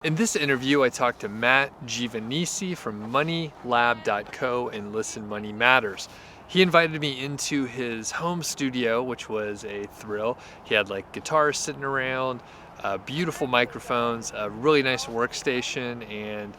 In this interview, I talked to Matt Giovanisci from moneylab.co and Listen Money Matters. He invited me into his home studio, which was a thrill. He had like guitars sitting around, beautiful microphones, a really nice workstation, and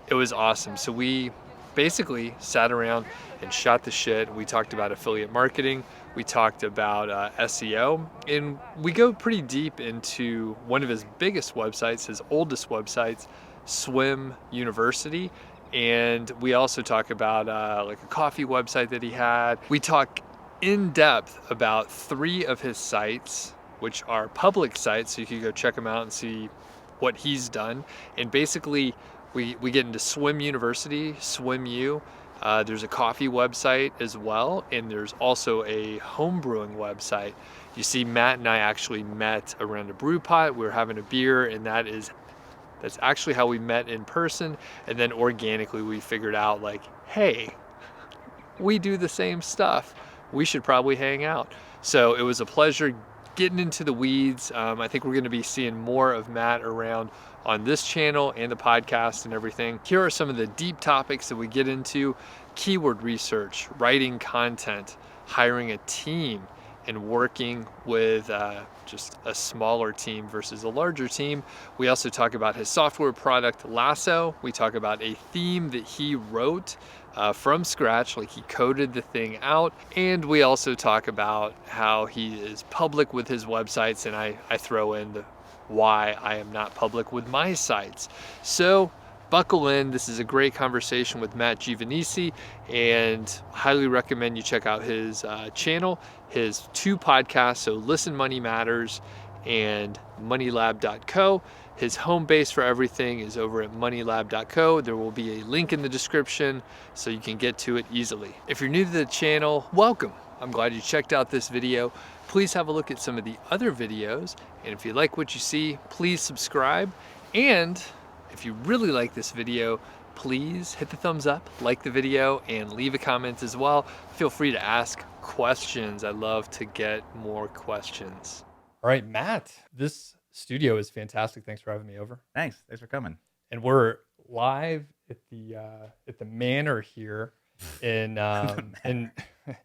it was awesome. So we basically sat around and shot the shit. We talked about affiliate marketing. We talked about SEO, and we go pretty deep into one of his biggest websites, his oldest websites, Swim University. And we also talk about like a coffee website that he had. We talk in depth about 3 of his sites, which are public sites, so you can go check them out and see what he's done. And basically, we get into Swim University, Swim U. There's a coffee website as well, and there's also a home brewing website. You see, Matt and I actually met around a brew pot. We were having a beer, and that's actually how we met in person. And then organically, we figured out like, hey, we do the same stuff. We should probably hang out. So it was a pleasure getting into the weeds. I think we're going to be seeing more of Matt around on this channel and the podcast and everything. Here are some of the deep topics that we get into: keyword research, writing content, hiring a team, and working with just a smaller team versus a larger team. We also talk about his software product, Lasso. We talk about a theme that he wrote from scratch, like he coded the thing out. And we also talk about how he is public with his websites, and I throw in the why I am not public with my sites. So buckle in. This is a great conversation with Matt Giovanisci, and highly recommend you check out his channel, his 2 podcasts, so Listen Money Matters and moneylab.co. His home base for everything is over at moneylab.co. There will be a link in the description so you can get to it easily. If you're new to the channel, welcome. I'm glad you checked out this video. Please have a look at some of the other videos, and if you like what you see, please subscribe. And if you really like this video, please hit the thumbs up, like the video, and leave a comment as well. Feel free to ask questions. I love to get more questions. All right, Matt, this studio is fantastic. Thanks for having me over. Thanks for coming. And we're live at the Manor here in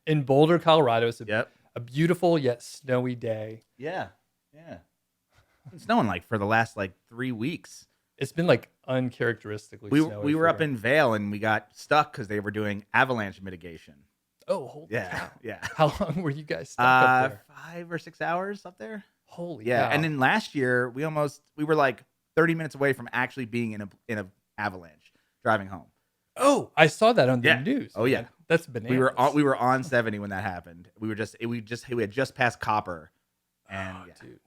in Boulder, Colorado. It's a beautiful yet snowy day. Yeah. It's been snowing like for the last 3 weeks. It's been like uncharacteristically snowy. We were up in Vail and we got stuck because they were doing avalanche mitigation. Oh, holy cow. Yeah. How long were you guys stuck up there? 5 or 6 hours up there. Holy cow. cow. And then last year we were like 30 minutes away from actually being in a avalanche driving home. Oh, I saw that on the news. Oh yeah, that's bananas. We were on 70 when that happened. We had just passed Copper, and dude,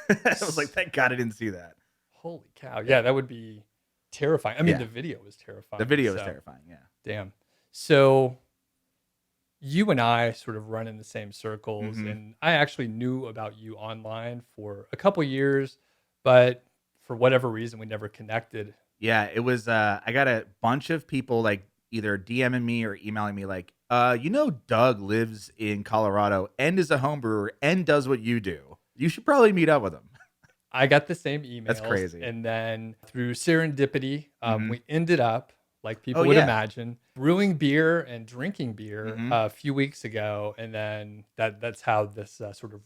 I was like, thank God I didn't see that. Holy cow! Yeah, that would be terrifying. I mean, the video was terrifying. The video was terrifying. Yeah. Damn. So you and I sort of run in the same circles, and I actually knew about you online for a couple years, but for whatever reason, we never connected. Yeah, it was. I got a bunch of people like either DMing me or emailing me like, Doug lives in Colorado and is a home brewer and does what you do. You should probably meet up with him. I got the same emails. That's crazy. And then through serendipity, we ended up, like people would imagine, brewing beer and drinking beer a few weeks ago, and then that's how this sort of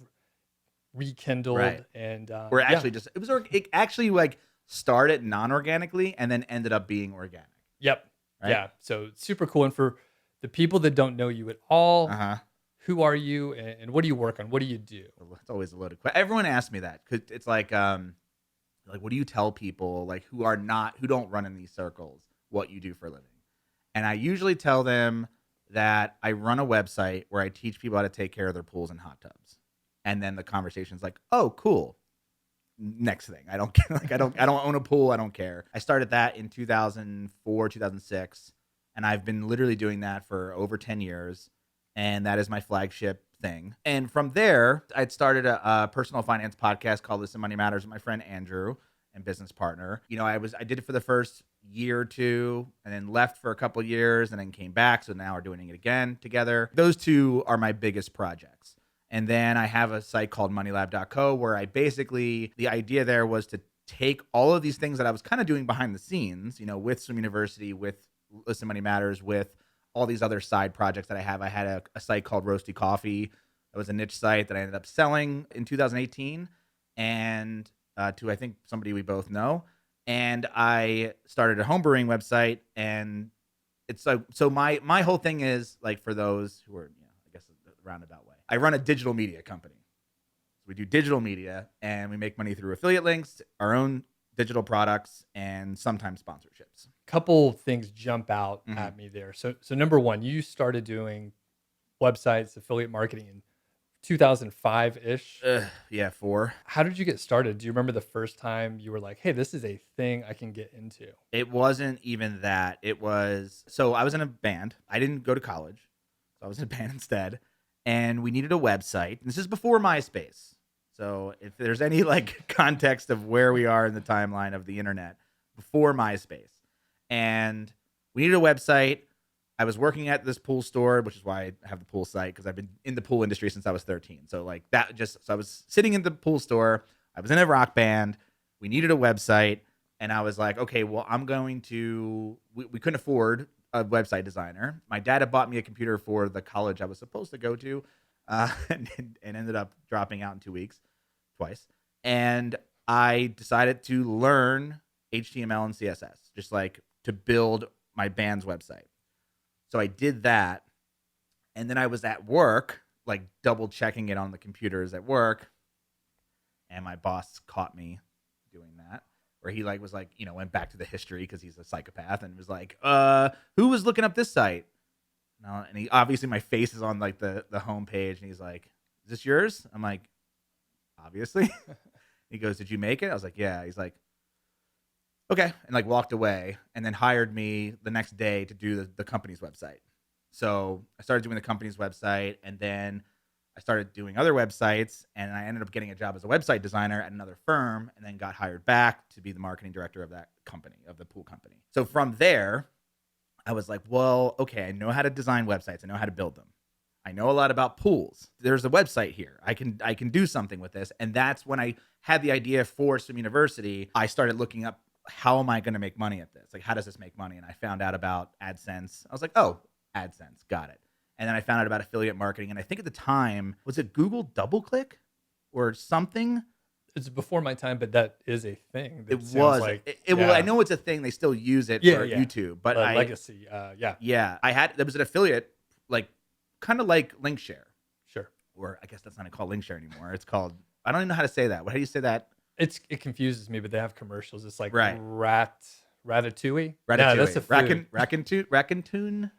rekindled. Right. And we're actually it actually like started non-organically and then ended up being organic. Yep. Right? Yeah. So it's super cool. And for the people that don't know you at all, who are you and what do you work on? What do you do? Well, it's always a loaded question. Everyone asks me that because it's like what do you tell people like who don't run in these circles what you do for a living? And I usually tell them that I run a website where I teach people how to take care of their pools and hot tubs. And then the conversation's like, oh, cool. Next thing. I don't own a pool. I don't care. I started that in 2004, 2006. And I've been literally doing that for over 10 years. And that is my flagship thing. And from there, I'd started a personal finance podcast called Listen Money Matters with my friend Andrew and business partner. I did it for the first year or two and then left for a couple of years and then came back. So now we're doing it again together. Those 2 are my biggest projects. And then I have a site called moneylab.co where the idea there was to take all of these things that I was kind of doing behind the scenes, with Swim University, with Listen Money Matters, with all these other side projects that I have. I had a site called Roasty Coffee. That was a niche site that I ended up selling in 2018, and to, I think, somebody we both know. And I started a homebrewing website, and it's like, so my whole thing is, like, for those who are, I guess, a roundabout way, I run a digital media company. So we do digital media, and we make money through affiliate links, our own digital products, and sometimes sponsorships. Couple things jump out at me there. So number one, you started doing websites, affiliate marketing in 2005-ish. Yeah, 4. How did you get started? Do you remember the first time you were like, hey, this is a thing I can get into? It wasn't even that. It was, so I was in a band. I didn't go to college, so I was in a band instead. And we needed a website. This is before MySpace. So if there's any like context of where we are in the timeline of the internet, before MySpace. And we needed a website. I was working at this pool store, which is why I have the pool site, because I've been in the pool industry since I was 13. So like that, so I was sitting in the pool store. I was in a rock band. We needed a website. And I was like, okay, well, we couldn't afford a website designer. My dad had bought me a computer for the college I was supposed to go to, and ended up dropping out in 2 weeks, twice. And I decided to learn HTML and CSS, just like to build my band's website. So I did that. And then I was at work, like double checking it on the computers at work. And my boss caught me doing that, where he like was like, went back to the history because he's a psychopath, and was like, who was looking up this site? No, and he, obviously my face is on like the homepage, and he's like, is this yours? I'm like, obviously. He goes, did you make it? I was like, yeah. He's like, okay, and like walked away, and then hired me the next day to do the company's website. So I started doing the company's website, and then I started doing other websites, and I ended up getting a job as a website designer at another firm, and then got hired back to be the marketing director of that company, of the pool company. So from there, I was like, well, okay, I know how to design websites. I know how to build them. I know a lot about pools. There's a website here. I can do something with this. And that's when I had the idea for Swim University. I started looking up, how am I going to make money at this? Like, how does this make money? And I found out about AdSense. I was like, oh, AdSense, got it. And then I found out about affiliate marketing. And I think at the time, was it Google DoubleClick or something? It's before my time, but that is a thing. It was. Like, well, I know it's a thing. They still use it for YouTube. But legacy, Yeah. There was an affiliate, like, kind of like Linkshare. Sure. Or I guess that's not called Linkshare anymore. It's called, I don't even know how to say that. How do you say that? It confuses me, but they have commercials. It's like Ratatouille. Ratatouille. No, that's a food. Raccoon.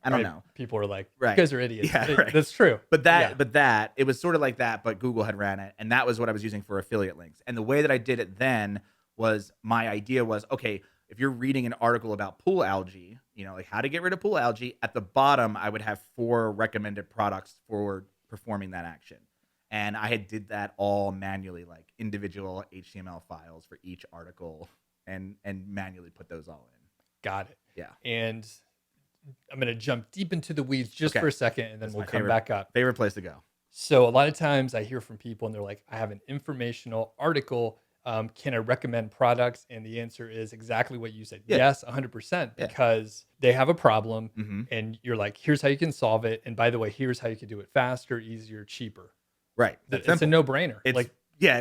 I don't know. People are like, you guys are idiots. Yeah, right. That's true. But that it was sort of like that, but Google had ran it, and that was what I was using for affiliate links. And the way that I did it then was, my idea was, okay, if you're reading an article about pool algae, like how to get rid of pool algae, at the bottom I would have 4 recommended products for performing that action. And I did that all manually, like individual HTML files for each article, and manually put those all in. Got it. Yeah. And I'm going to jump deep into the weeds just for a second, and then we'll come back up. Favorite place to go. So a lot of times I hear from people, and they're like, I have an informational article. Can I recommend products? And the answer is exactly what you said. Yes, 100%, because they have a problem, and you're like, here's how you can solve it. And by the way, here's how you can do it faster, easier, cheaper. Right. It's a no-brainer.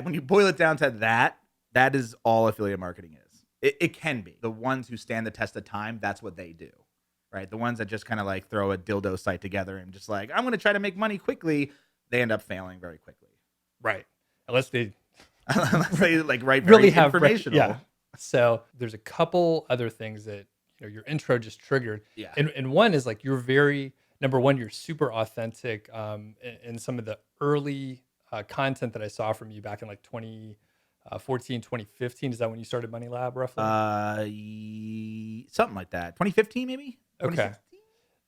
When you boil it down to that is all affiliate marketing is. It can be. The ones who stand the test of time, that's what they do. Right? The ones that just kind of like throw a dildo site together and just like, I'm going to try to make money quickly, they end up failing very quickly. Right. Unless they like write really have informational. So there's a couple other things that your intro just triggered. Yeah. And one is like, you're very, number one, you're super authentic. In some of the early content that I saw from you back in like 2014, 2015. Is that when you started Money Lab roughly? Something like that. 2015 maybe? Okay.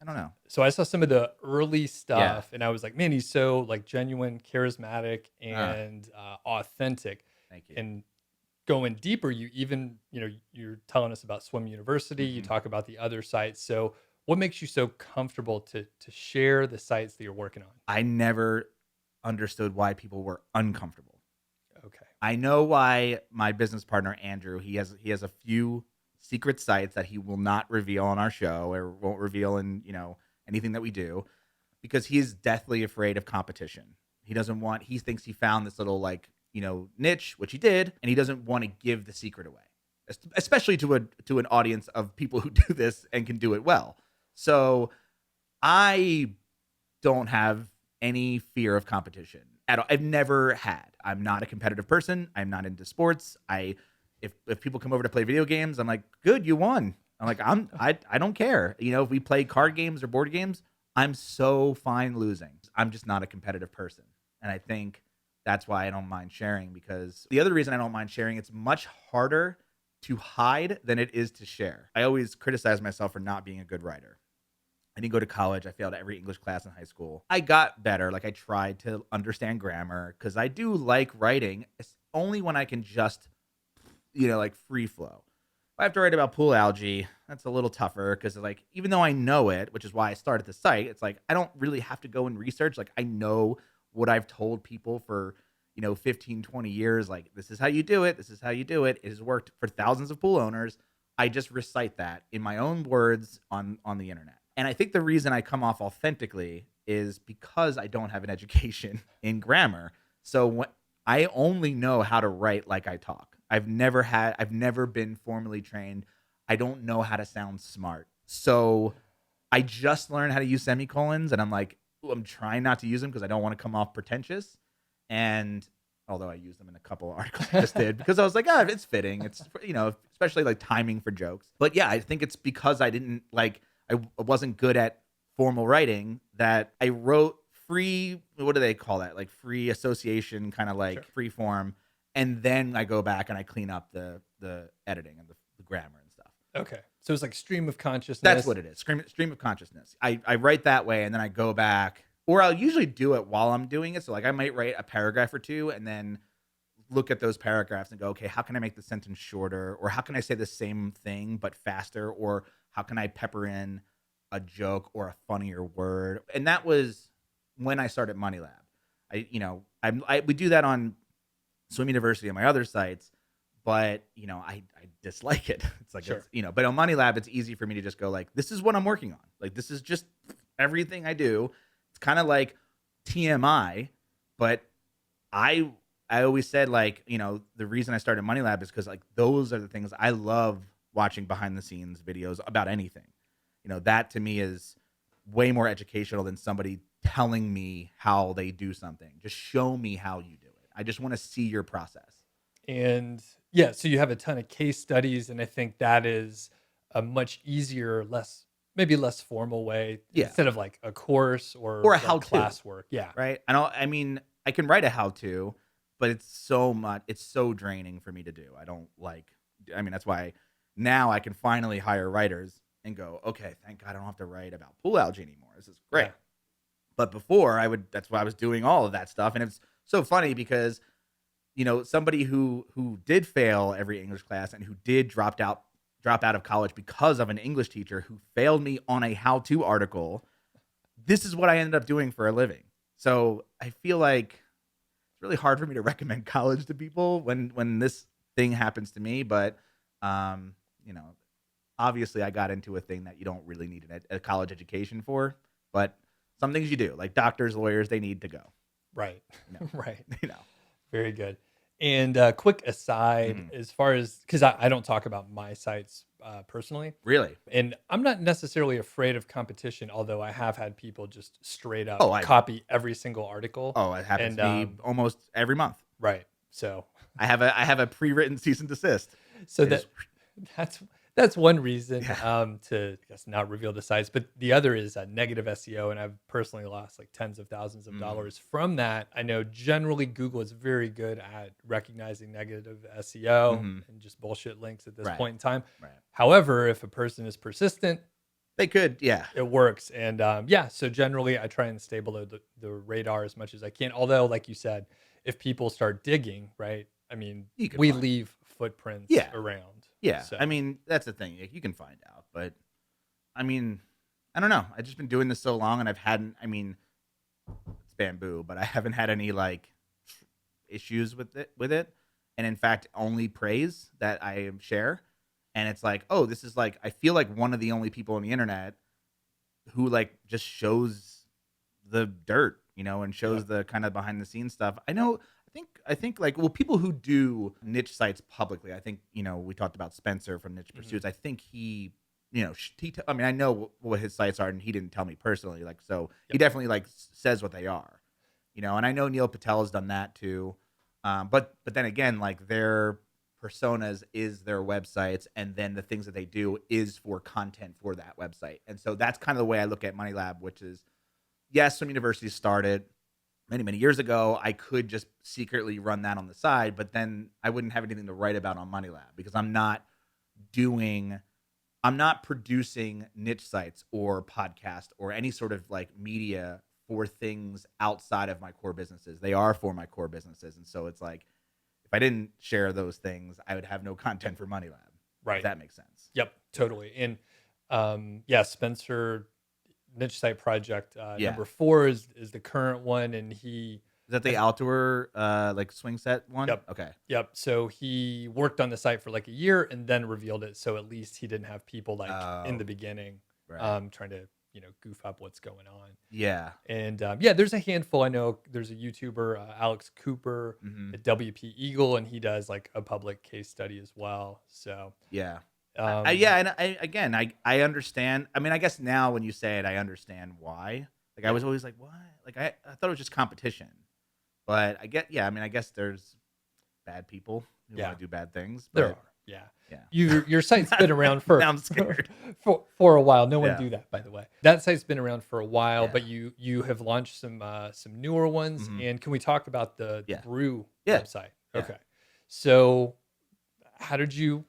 I don't know. So I saw some of the early stuff, and I was like, man, he's so like genuine, charismatic, and authentic. Thank you. And going deeper, you even, you're telling us about Swim University. You talk about the other sites. So what makes you so comfortable to share the sites that you're working on? I never understood why people were uncomfortable. Okay. I know why my business partner Andrew, he has a few secret sites that he will not reveal on our show or won't reveal in, anything that we do, because he's deathly afraid of competition. He thinks he found this little niche, which he did, and he doesn't want to give the secret away. Especially to an audience of people who do this and can do it well. So I don't have any fear of competition at all. I've never had. I'm not a competitive person. I'm not into sports. If people come over to play video games, I'm like, good, you won. I'm like, I don't care. If we play card games or board games, I'm so fine losing. I'm just not a competitive person. And I think that's why I don't mind sharing, because the other reason I don't mind sharing, it's much harder to hide than it is to share. I always criticize myself for not being a good writer. I didn't go to college. I failed every English class in high school. I got better. I tried to understand grammar because I do like writing. It's only when I can just, free flow. If I have to write about pool algae, that's a little tougher because even though I know it, which is why I started the site, it's I don't really have to go and research. I know what I've told people for 15, 20 years, this is how you do it. This is how you do it. It has worked for thousands of pool owners. I just recite that in my own words on the internet. And I think the reason I come off authentically is because I don't have an education in grammar. So I only know how to write like I talk. I've never been formally trained. I don't know how to sound smart. So I just learned how to use semicolons, and I'm trying not to use them because I don't want to come off pretentious. And although I used them in a couple of articles I just did, because I was like, it's fitting. It's, especially timing for jokes. But yeah, I think it's because I didn't I wasn't good at formal writing that I wrote free, what do they call that? Free association, kind of Sure. free form. And then I go back and I clean up the editing and the grammar and stuff. Okay. So it's stream of consciousness. That's what it is. Stream of consciousness. I write that way, and then I go back, or I'll usually do it while I'm doing it. So I might write a paragraph or two and then look at those paragraphs and go, okay, how can I make the sentence shorter? Or how can I say the same thing but faster? Or how can I pepper in a joke or a funnier word? And that was when I started Money Lab. We do that on Swim University and my other sites, but I dislike it. It's Sure. but on Money Lab, it's easy for me to just go this is what I'm working on. This is just everything I do. It's kind of like TMI, but I always said the reason I started Money Lab is because those are the things I love watching behind the scenes videos about anything. That to me is way more educational than somebody telling me how they do something. Just show me how you do it. I just want to see your process. And yeah, so you have a ton of case studies, and I think that is a much easier, maybe less formal way, instead of a course or a how-to classwork. Yeah. Right. I can write a how-to, but it's so draining for me to do. That's why now I can finally hire writers and go, okay, thank God I don't have to write about pool algae anymore. This is great. Yeah. But before that's why I was doing all of that stuff. And it's so funny because, somebody who did fail every English class and who did drop out of college because of an English teacher who failed me on a how-to article, this is what I ended up doing for a living. So I feel like it's really hard for me to recommend college to people when this thing happens to me. But, obviously I got into a thing that you don't really need a college education for, but some things you do, like doctors, lawyers, they need to go. Right. Right. You know. Very good. And quick aside, as far as, because I don't talk about my sites personally. Really? And I'm not necessarily afraid of competition, although I have had people just straight up I copy every single article. Oh, it happens to me almost every month. Right. So I have a pre-written cease and desist. So that's one reason to, I guess, not reveal the sites. But the other is negative SEO, and I've personally lost tens of thousands of dollars from that. I know generally Google is very good at recognizing negative SEO and just bullshit links at this point in time. Right. However, if a person is persistent, they could, it works. And so generally I try and stay below the radar as much as I can. Although, like you said, if people start digging, right? I mean, we leave footprints around. Yeah. So. That's the thing. You can find out. But, I don't know. I've just been doing this so long, and it's bamboo, but I haven't had any, issues with it. and in fact only praise that I share. And it's like, oh, this is like, I feel like one of the only people on the internet who like just shows the dirt, and Yeah. shows the kind of behind the scenes stuff. I think like, well, people who do niche sites publicly, I think, we talked about Spencer from Niche Mhm. Pursuits. I think he, I mean, I know what his sites are, and he didn't tell me personally. Like, so he Yep. definitely like says what they are, and I know Neil Patel has done that too. But then again, like their personas is their websites, and then the things that they do is for content for that website. And so that's kind of the way I look at Money Lab, which is, yes, some universities started many, many years ago. I could just secretly run that on the side, but then I wouldn't have anything to write about on Money Lab because doing, I'm not producing niche sites or podcast or any sort of like media for things outside of my core businesses. They are for my core businesses. And so it's like, if I didn't share those things, I would have no content for Money Lab, if Right. that makes sense. Yep. Totally. And yeah, Spencer niche site project Yeah. number 4 is the current one, and he Is that the has outdoor like swing set one? Yep. Okay. Yep. So he worked on the site for like a year and then revealed it. So at least he didn't have people like in the Oh, beginning, right. trying to, goof up what's going on. Yeah. And yeah, there's a handful. I know there's a YouTuber, Alex Cooper Hmm. at WP Eagle, and he does like a public case study as well. So, Yeah. um, Yeah, and again, I understand. I mean, I guess now when you say it, I understand why. Like I yeah, was always like, why? Like I thought it was just competition. But yeah, I mean, I guess there's bad people who yeah, want to do bad things, there but are. Yeah. yeah. Your site's been around for Now I'm scared. for a while. No one Yeah. do that, by the way. That site's been around for a while, Yeah. but you have launched some newer ones. Hmm. And can we talk about the Yeah. Brew Yeah. website? Yeah. Okay, so how did you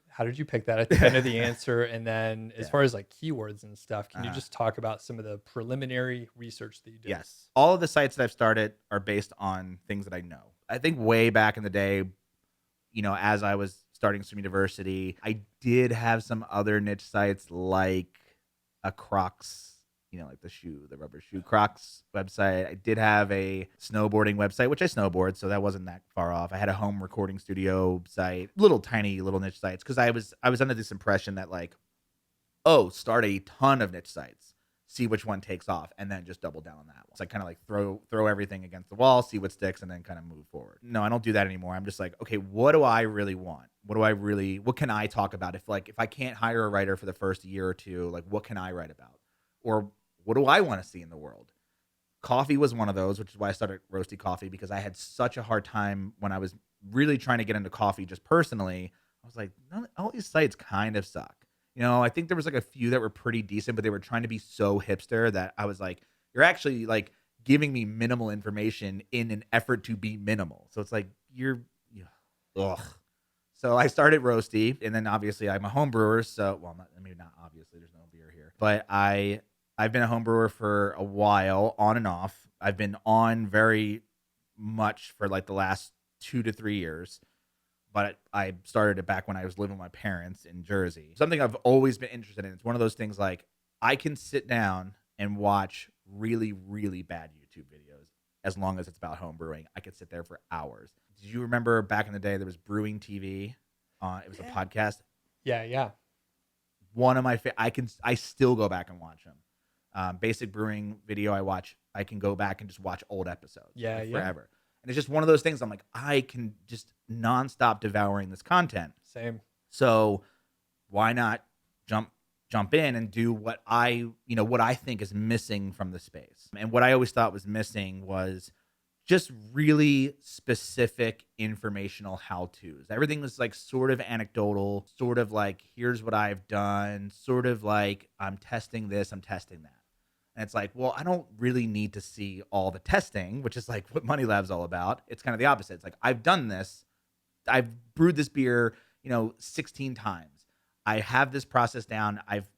pick that? I think I know the answer. And then as Yeah. far as like keywords and stuff, can you Uh-huh. just talk about some of the preliminary research that you did? Yes. All of the sites that I've started are based on things that I know. I think way back in the day, as I was starting some university, I did have some other niche sites like a Crocs, like the rubber shoe Crocs website. I did have a snowboarding website, which I snowboard, so that wasn't that far off. I had a home recording studio site, little tiny little niche sites, because I was under this impression that like, oh, start a ton of niche sites, see which one takes off, and then just double down on that one. So I kind of like throw everything against the wall, see what sticks, and then kind of move forward. No, I don't do that anymore. I'm just like, okay, what do I really want? What can I talk about? If I can't hire a writer for the first year or two, like what can I write about? Or what do I want to see in the world? Coffee was one of those, which is why I started Roasty Coffee, because I had such a hard time when I was really trying to get into coffee just personally. I was like, all these sites kind of suck. I think there was like a few that were pretty decent, but they were trying to be so hipster that I was like, you're actually like giving me minimal information in an effort to be minimal. So it's like yeah, ugh. So I started Roasty, and then obviously I'm a home brewer. So, well, maybe not obviously, there's no beer here, but I've been a home brewer for a while, on and off. I've been on very much for like the last 2 to 3 years, but I started it back when I was living with my parents in Jersey. Something I've always been interested in. It's one of those things like I can sit down and watch really, really bad YouTube videos as long as it's about home brewing. I could sit there for hours. Did you remember back in the day there was Brewing TV? It was a Yeah. podcast. Yeah, yeah. One of my I still go back and watch them. Basic brewing video I watch, I can go back and just watch old episodes Yeah, like yeah. forever. And it's just one of those things I'm like, I can just nonstop devouring this content. Same. So why not jump in and do what I think is missing from the space. And what I always thought was missing was just really specific informational how-tos. Everything was like sort of anecdotal, sort of like here's what I've done, sort of like I'm testing this, I'm testing that. And it's like, well, I don't really need to see all the testing, which is like what Money Lab's all about. It's kind of the opposite. It's like I've done this. I've brewed this beer, 16 times. I have this process down. I've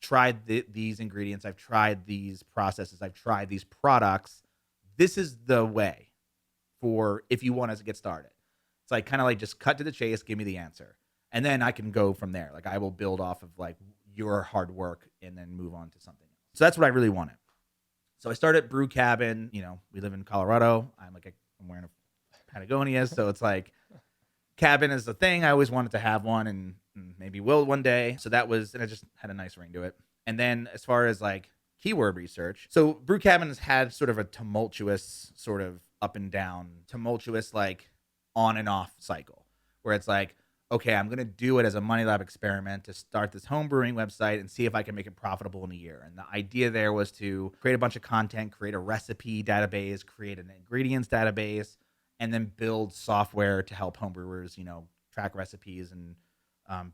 tried these ingredients. I've tried these processes. I've tried these products. This is the way for if you want to get started. It's like kind of like just cut to the chase, give me the answer. And then I can go from there. Like I will build off of like your hard work and then move on to something else. So that's what I really wanted. So I started Brew Cabin. We live in Colorado. I'm wearing a Patagonia, so it's like cabin is the thing. I always wanted to have one, and maybe will one day. So that was, and it just had a nice ring to it. And then as far as like keyword research, so Brew Cabin has had sort of a tumultuous sort of up and down, tumultuous like on and off cycle where it's like, okay, I'm going to do it as a Money Lab experiment to start this home brewing website and see if I can make it profitable in a year. And the idea there was to create a bunch of content, create a recipe database, create an ingredients database, and then build software to help homebrewers, track recipes and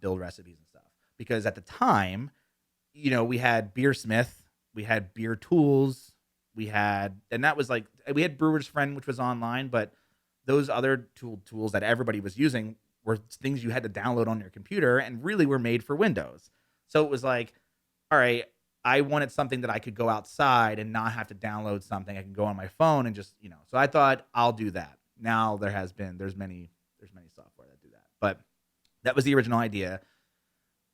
build recipes and stuff. Because at the time, we had Beersmith, we had Beer Tools, and that was like, we had Brewer's Friend, which was online, but those other tools that everybody was using were things you had to download on your computer and really were made for Windows. So it was like, all right, I wanted something that I could go outside and not have to download something. I can go on my phone and just, so I thought I'll do that. Now there's many software that do that, but that was the original idea.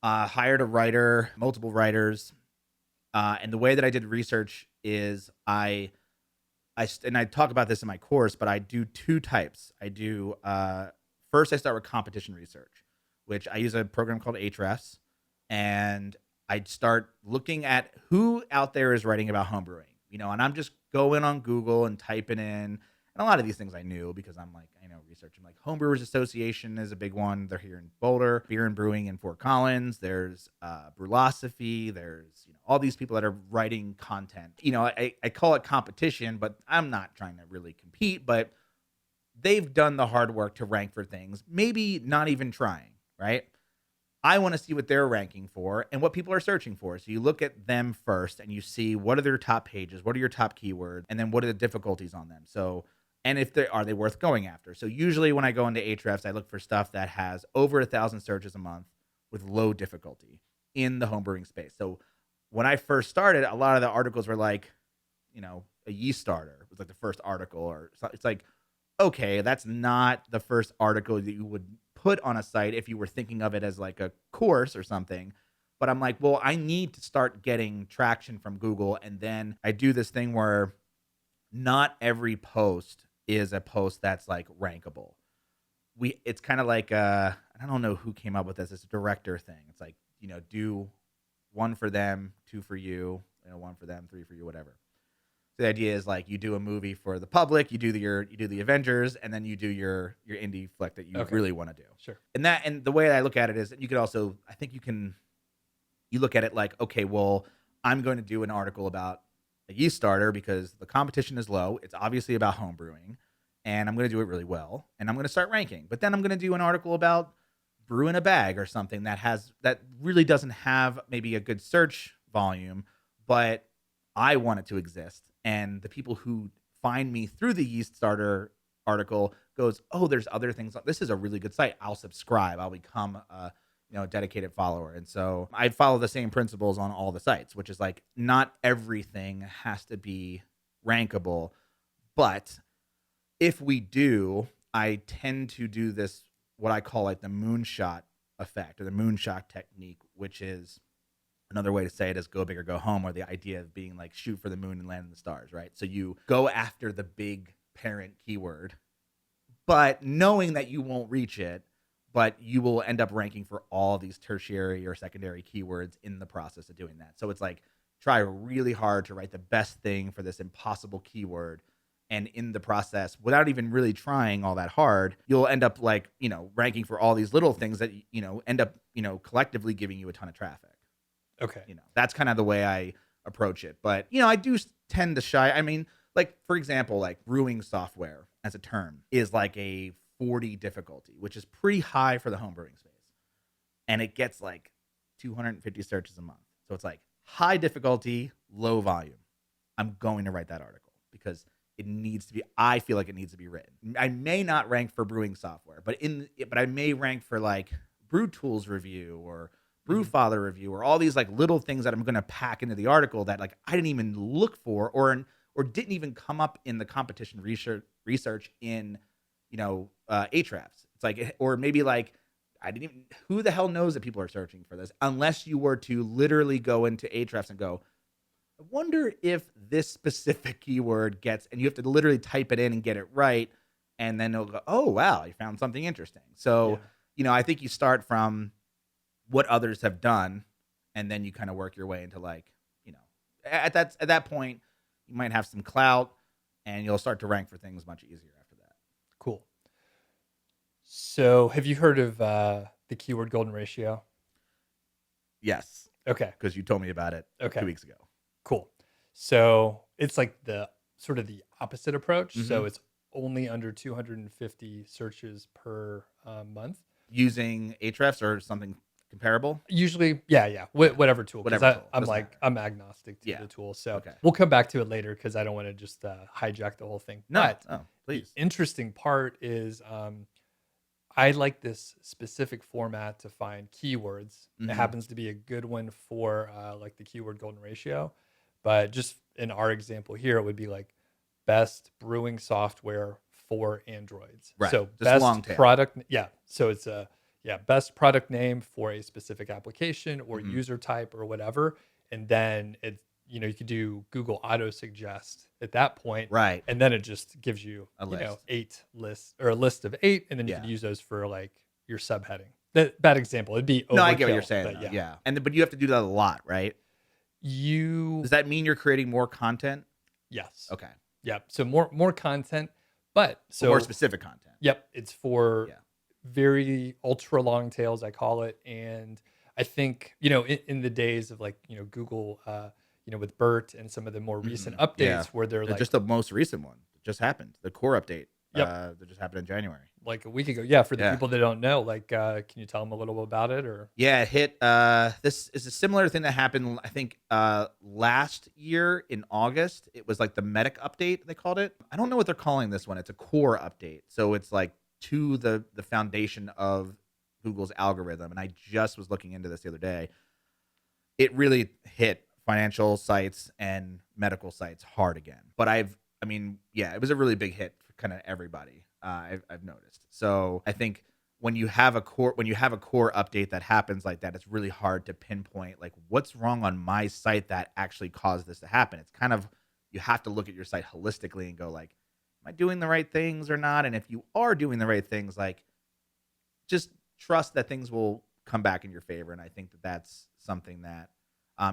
Hired a writer, multiple writers. And the way that I did research is and I talk about this in my course, but I do two types. I do, first I start with competition research, which I use a program called Ahrefs, and I'd start looking at who out there is writing about homebrewing, and I'm just going on Google and typing in, and a lot of these things I knew because I'm like, I know research. I'm like, Homebrewers Association is a big one. They're here in Boulder. Beer and Brewing in Fort Collins. There's Brewlosophy. There's all these people that are writing content. I call it competition, but I'm not trying to really compete. But they've done the hard work to rank for things, maybe not even trying, right? I want to see what they're ranking for and what people are searching for. So you look at them first and you see what are their top pages, what are your top keywords, and then what are the difficulties on them. So, and if are they worth going after? So usually when I go into Ahrefs, I look for stuff that has over 1,000 searches a month with low difficulty in the homebrewing space. So when I first started, a lot of the articles were like, a yeast starter was like the first article, or it's like, okay, that's not the first article that you would put on a site if you were thinking of it as like a course or something. But I'm like, well, I need to start getting traction from Google. And then I do this thing where not every post is a post that's like rankable. It's kind of like, I don't know who came up with this. It's a director thing. It's like, do one for them, two for you, one for them, three for you, whatever. The idea is like you do a movie for the public, you do the Avengers, and then you do your indie flick that you really want to do. Sure. And the way I look at it is that you could also, I think you look at it like, okay, well, I'm going to do an article about a yeast starter because the competition is low. It's obviously about home brewing, and I'm going to do it really well, and I'm going to start ranking. But then I'm going to do an article about brew in a bag or something that really doesn't have maybe a good search volume, but I want it to exist. And the people who find me through the yeast starter article goes, oh, there's other things. This is a really good site. I'll subscribe. I'll become a dedicated follower. And so I follow the same principles on all the sites, which is like not everything has to be rankable. But if we do, I tend to do this, what I call like the moonshot effect or the moonshot technique, which is another way to say it is go big or go home, or the idea of being like shoot for the moon and land in the stars, right? So you go after the big parent keyword, but knowing that you won't reach it, but you will end up ranking for all these tertiary or secondary keywords in the process of doing that. So it's like try really hard to write the best thing for this impossible keyword. And in the process, without even really trying all that hard, you'll end up like, ranking for all these little things that, end up, collectively giving you a ton of traffic. Okay. That's kind of the way I approach it. But, I do tend to shy. I mean, like, for example, like brewing software as a term is like a 40 difficulty, which is pretty high for the home brewing space. And it gets like 250 searches a month. So it's like high difficulty, low volume. I'm going to write that article because I feel like it needs to be written. I may not rank for brewing software, but I may rank for like Brew Tools review or Brewfather review or all these like little things that I'm going to pack into the article that like I didn't even look for or didn't even come up in the competition research in Ahrefs. It's like, or maybe like who the hell knows that people are searching for this unless you were to literally go into Ahrefs and go, I wonder if this specific keyword gets, and you have to literally type it in and get it right. and then it'll go, oh wow, I found something interesting. So, Yeah. I think you start from what others have done, and then you kind of work your way into like, at that point, you might have some clout, and you'll start to rank for things much easier after that. Cool. So, have you heard of the keyword golden ratio? Yes, Okay. because you told me about it Okay. 2 weeks ago. Cool. So it's like the sort of the opposite approach. So Mhm. it's only under 250 searches per month. Using Ahrefs or something comparable. Usually, yeah, Yeah. whatever tool. Because Whatever tool. I'm Doesn't like matter. I'm agnostic to Yeah. the tool. So Okay. we'll come back to it later because I don't want to just hijack the whole thing. No. But Oh, the please. interesting part is I like this specific format to find keywords. It Mhm. happens to be a good one for like the keyword golden ratio. But just in our example here, it would be like best brewing software for Androids. Right. So Just best long tail. product, yeah. So it's a best product name for a specific application or Mhm. user type or whatever. And then it's you could do Google auto suggest at that point, Right. and then it just gives you A list. 8 lists or a list of 8, and then you Yeah. could use those for like your subheading. That bad example. It'd be No, I get what you're overkill, saying. but Though. Yeah. But you have to do that a lot, right? You Does that mean you're creating more content? yes. Okay. Yep. So more content, but So more so specific content. yep, it's for Yeah. very ultra long tails, I call it. And I think, in the days of like, Google, with Bert and some of the more recent Mhm. Yeah. updates where they're like, Just the most recent one that just happened. The core update. yep, That just happened in January. like a week ago. Yeah. For the Yeah. people that don't know, like, can you tell them a little bit about it or? Yeah, it hit. This is a similar thing that happened, I think, last year in August. It was like the medic update, they called it. I don't know what they're calling this one. It's a core update. So it's like to the foundation of Google's algorithm. And I just was looking into this the other day. It really hit financial sites and medical sites hard again. But it was a really big hit for kind of everybody. I've noticed. So I think when you have a core update that happens like that, it's really hard to pinpoint like what's wrong on my site that actually caused this to happen. It's kind of, you have to look at your site holistically and go like, am I doing the right things or not? And if you are doing the right things, like just trust that things will come back in your favor. And I think that that's something that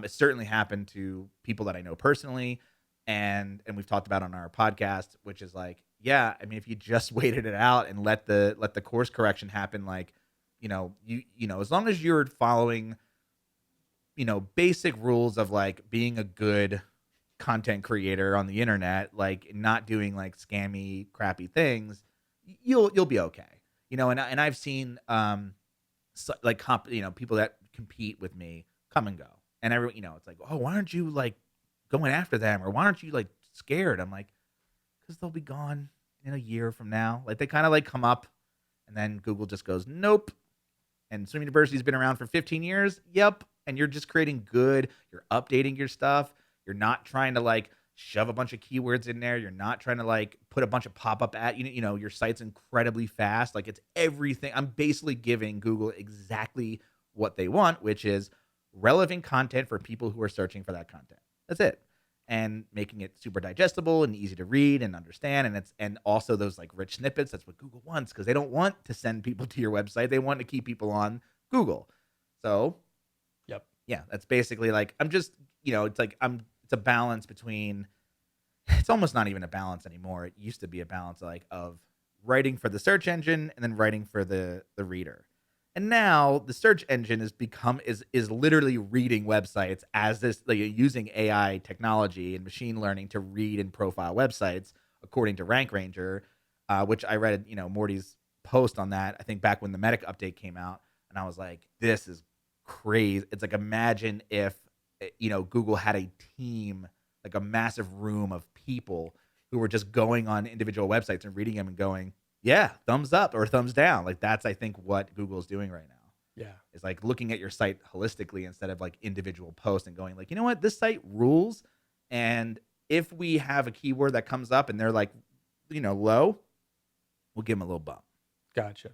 it certainly happened to people that I know personally, and we've talked about on our podcast, which is like, yeah, I mean, if you just waited it out and let the course correction happen, like, as long as you're following, basic rules of like being a good content creator on the internet, like not doing like scammy, crappy things, you'll be okay. And I've seen people that compete with me come and go, and everyone, it's like, oh, why aren't you like going after them, or why aren't you like scared? I'm like, because they'll be gone in a year from now. Like they kind of like come up, and then Google just goes, nope. And Swim University's been around for 15 years. Yep. And you're just creating good. You're updating your stuff. You're not trying to like shove a bunch of keywords in there. You're not trying to like put a bunch of pop-up at your site's incredibly fast. Like it's everything. I'm basically giving Google exactly what they want, which is relevant content for people who are searching for that content. That's it. And making it super digestible and easy to read and understand. And also those like rich snippets. That's what Google wants, because they don't want to send people to your website. They want to keep people on Google. So Yep. yeah, that's basically like, I'm just, it's like it's a balance between, it's almost not even a balance anymore. It used to be a balance of writing for the search engine and then writing for the reader. And now the search engine is literally reading websites as this, like, using AI technology and machine learning to read and profile websites according to Rank Ranger, which I read, Morty's post on that, I think back when the medic update came out, and I was like, this is crazy. It's like, imagine if Google had a team, like a massive room of people who were just going on individual websites and reading them and going, yeah, thumbs up or thumbs down. Like that's, I think, what Google's doing right now. Yeah. Is like looking at your site holistically instead of like individual posts and going like, you know what, this site rules. And if we have a keyword that comes up and they're like, low, we'll give them a little bump. Gotcha.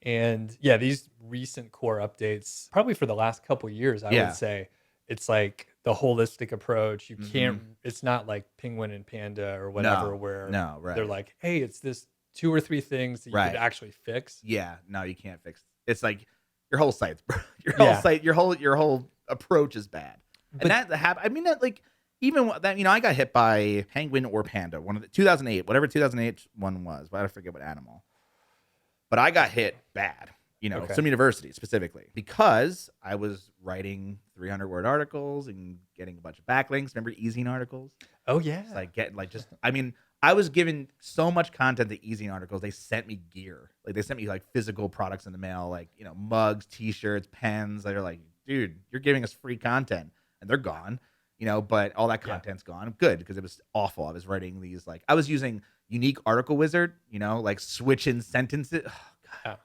And yeah, these recent core updates, probably for the last couple years, I would say it's like the holistic approach. You can't, it's not like Penguin and Panda or whatever, where No, right. they're like, hey, it's this 2 or 3 things that you could Right. actually fix. Yeah. No, you can't fix. It's like your whole site's your whole Yeah. site, your whole approach is bad. And But I mean, that like even that, I got hit by penguin or panda, one of the 2008, whatever 2008 one was, but I forget what animal. But I got hit bad, okay. some university specifically, because I was writing 300-word articles and getting a bunch of backlinks. Remember Easing articles? Oh, It's yeah. like getting like just, I mean, I was given so much content to Easing articles. They sent me gear. Like they sent me like physical products in the mail, like, mugs, t-shirts, pens. They're like, dude, you're giving us free content and they're gone, but all that Yeah. content's gone. Good, because it was awful. I was writing these, like, I was using Unique Article Wizard, like switching sentences. Yeah.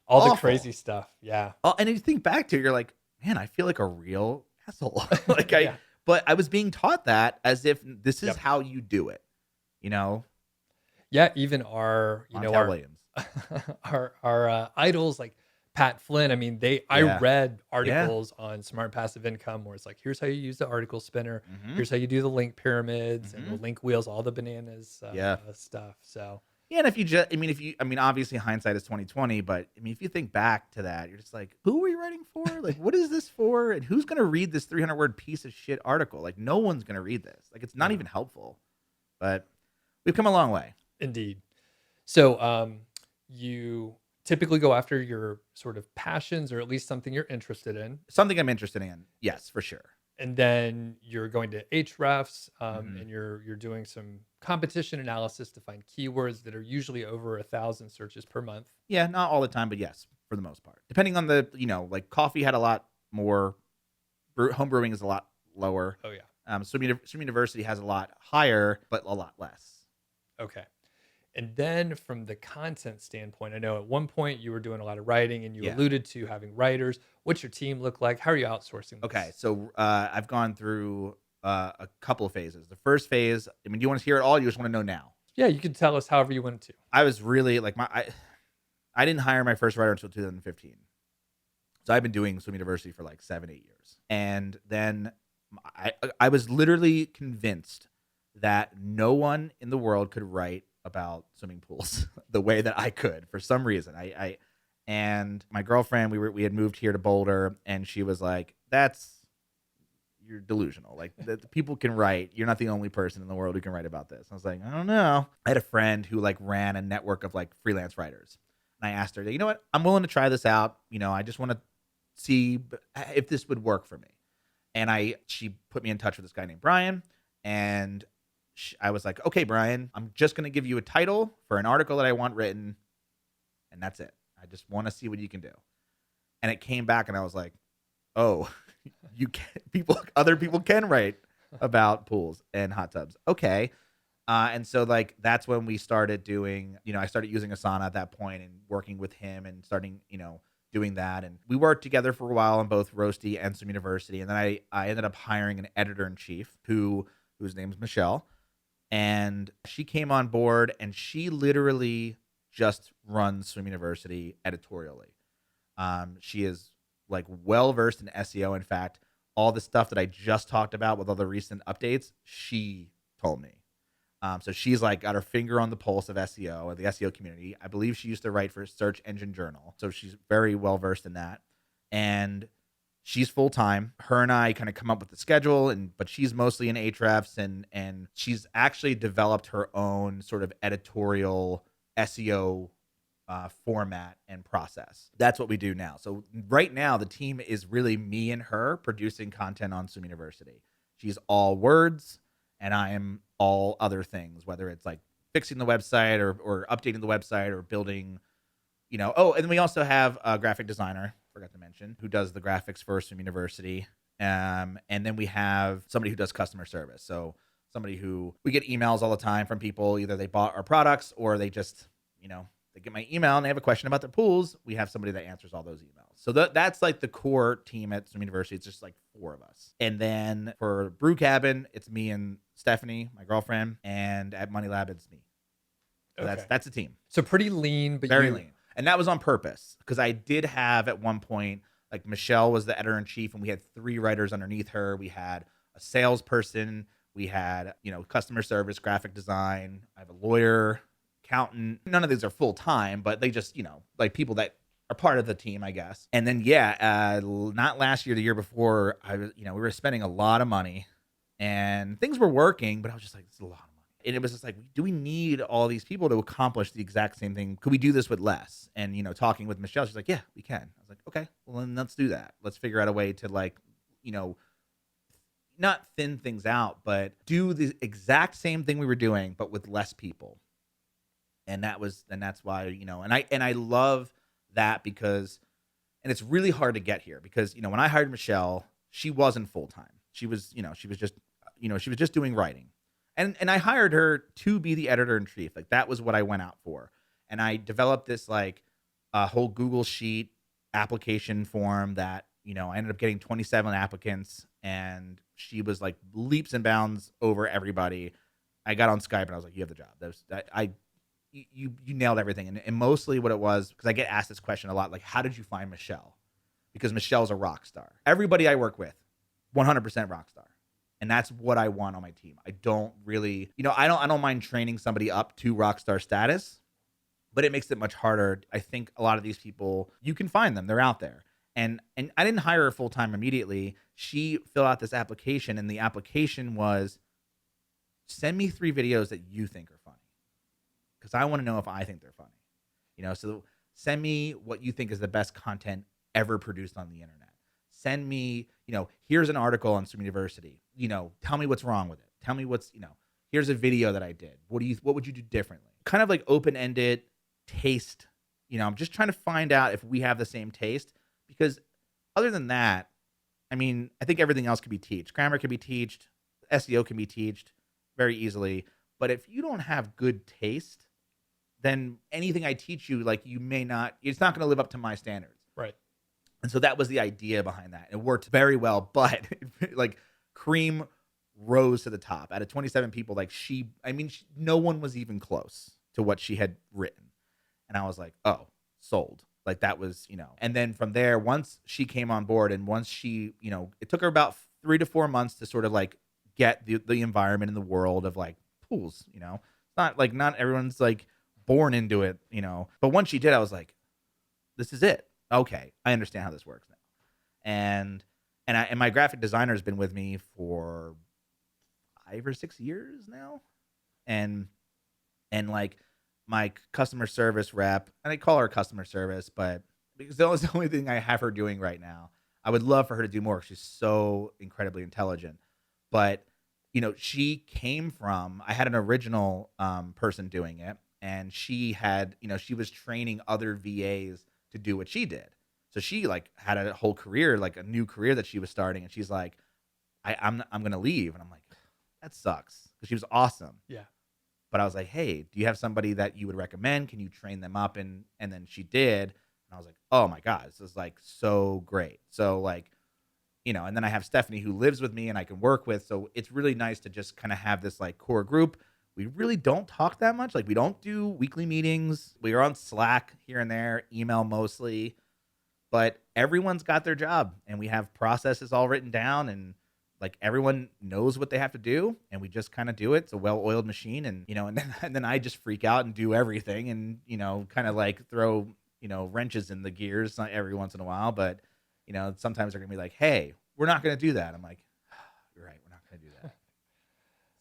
All the Awful. crazy stuff. Yeah. Oh, and if you think back to it, you're like, man, I feel like a real asshole. Like Yeah. but I was being taught that as if this is Yep. how you do it, Yeah, even our, Montel Williams. our idols like Pat Flynn. I mean, I Yeah. read Yeah. articles on Smart Passive Income where it's like, here's how you use the article spinner. Mhm. Here's how you do the link pyramids and the Mhm. link wheels, all the bananas Yeah. stuff. So Yeah, and obviously hindsight is 2020, but if you think back to that, you're just like, who are you writing for? Like, what is this for? And who's gonna read this 300-word piece of shit article? Like, no one's gonna read this. Like, it's not No. even helpful. But we've come a long way. indeed. So you typically go after your sort of passions or at least something you're interested in. Something I'm interested in, yes, for sure. And then you're going to Hrefs, Mhm. and you're doing some competition analysis to find keywords that are usually over 1,000 searches per month. Yeah, not all the time, but yes, for the most part. Depending on the, like coffee had a lot more, home brewing is a lot lower. Oh yeah. Swim University has a lot higher, but a lot less. Okay. And then from the content standpoint, I know at one point you were doing a lot of writing and you Yeah. alluded to having writers. What's your team look like? How are you outsourcing this? Okay, so I've gone through a couple of phases. The first phase, do you want to hear it all? You just want to know now? Yeah, you can tell us however you want to. I was really like I didn't hire my first writer until 2015. So I've been doing Swim University for like 7-8 years. And then I was literally convinced that no one in the world could write about swimming pools the way that I could for some reason. I and my girlfriend, we had moved here to Boulder, and she was like, you're delusional. Like, the people can write. You're not the only person in the world who can write about this. I was like, I don't know. I had a friend who like ran a network of like freelance writers. And I asked her, you know what? I'm willing to try this out. I just want to see if this would work for me. And she put me in touch with this guy named Brian. And I was like, okay, Brian, I'm just going to give you a title for an article that I want written. And that's it. I just want to see what you can do. And it came back and I was like, oh, other people can write about pools and hot tubs. Okay. And so like, that's when we started doing, I started using Asana at that point and working with him and starting, doing that. And we worked together for a while on both Roasty and Swim University. And then I ended up hiring an editor-in-chief whose name is Michelle. And she came on board and she literally just runs Swim University editorially. She is like well-versed in SEO. In fact, all the stuff that I just talked about with all the recent updates, she told me. So she's like got her finger on the pulse of SEO or the SEO community. I believe she used to write for Search Engine Journal. So she's very well-versed in that. And she's full-time. Her and I kind of come up with the schedule, but she's mostly in Ahrefs, and she's actually developed her own sort of editorial SEO format and process. That's what we do now. So right now, the team is really me and her producing content on Swim University. She's all words, and I am all other things, whether it's like fixing the website or updating the website or building, Oh, and then we also have a graphic designer, forgot to mention, who does the graphics for Swim University. And then we have somebody who does customer service. So somebody who we get emails all the time from people, either they bought our products or they just, they get my email and they have a question about their pools. We have somebody that answers all those emails. So that's like the core team at Swim University. It's just like 4 of us. And then for Brew Cabin, it's me and Stephanie, my girlfriend, and at Money Lab, it's me. So Okay. that's a team. So pretty lean, but Very lean. And that was on purpose because I did have at one point, like Michelle was the editor-in-chief and we had 3 writers underneath her. We had a salesperson. We had, customer service, graphic design. I have a lawyer, accountant. None of these are full time, but they just, like people that are part of the team, I guess. And then, not last year, the year before, we were spending a lot of money and things were working, but I was just like, this is a lot of money. And it was just like, do we need all these people to accomplish the exact same thing? Could we do this with less? And, talking with Michelle, she's like, yeah, we can. I was like, okay, well, then let's do that. Let's figure out a way to not thin things out, but do the exact same thing we were doing, but with less people. And that's why, and I love that because, and it's really hard to get here because, when I hired Michelle, she wasn't full time. She was just doing writing. And I hired her to be the editor in chief. Like that was what I went out for. And I developed this like a whole Google Sheet application form that, I ended up getting 27 applicants and she was like leaps and bounds over everybody. I got on Skype and I was like, you have the job. You nailed everything. And mostly what it was, because I get asked this question a lot, like, how did you find Michelle? Because Michelle's a rock star. Everybody I work with, 100% rock star. And that's what I want on my team. I don't really, I don't mind training somebody up to rock star status, but it makes it much harder. I think a lot of these people, you can find them. They're out there. And I didn't hire her full time immediately. She filled out this application, and the application was, send me 3 videos that you think are funny, because I want to know if I think they're funny. So send me what you think is the best content ever produced on the internet. Send me, here's an article on some university. Tell me what's wrong with it. Tell me here's a video that I did. What would you do differently? Kind of like open-ended taste. I'm just trying to find out if we have the same taste, because other than that, I think everything else can be taught. Grammar can be taught. SEO can be taught very easily. But if you don't have good taste, then anything I teach you, like it's not going to live up to my standards. Right. And so that was the idea behind that. It worked very well, but like cream rose to the top. Out of 27 people, like no one was even close to what she had written. And I was like, oh, sold. Like that was, and then from there, once she came on board and once she, it took her about 3 to 4 months to sort of like get the environment in the world of like pools, it's not everyone's like born into it, but once she did, I was like, this is it. Okay, I understand how this works now. And my graphic designer has been with me for 5 or 6 years now. And like my customer service rep, and I call her customer service, but because that was the only thing I have her doing right now. I would love for her to do more. She's so incredibly intelligent. But, she came from, I had an original person doing it, and she had, she was training other VAs to do what she did. So she like had a whole career, like a new career that she was starting. And she's like, I'm going to leave. And I'm like, that sucks. Because she was awesome. Yeah. But I was like, hey, do you have somebody that you would recommend? Can you train them up? And then she did. And I was like, oh my God, this is like so great. So like, and then I have Stephanie who lives with me and I can work with. So it's really nice to just kind of have this like core group. We really don't talk that much. Like we don't do weekly meetings. We are on Slack here and there, email mostly, but everyone's got their job and we have processes all written down and like everyone knows what they have to do and we just kind of do it. It's a well-oiled machine and, and then I just freak out and do everything and, kind of like throw, wrenches in the gears every once in a while. But, sometimes they're gonna be like, hey, we're not going to do that. I'm like, you're right. We're not going to do that.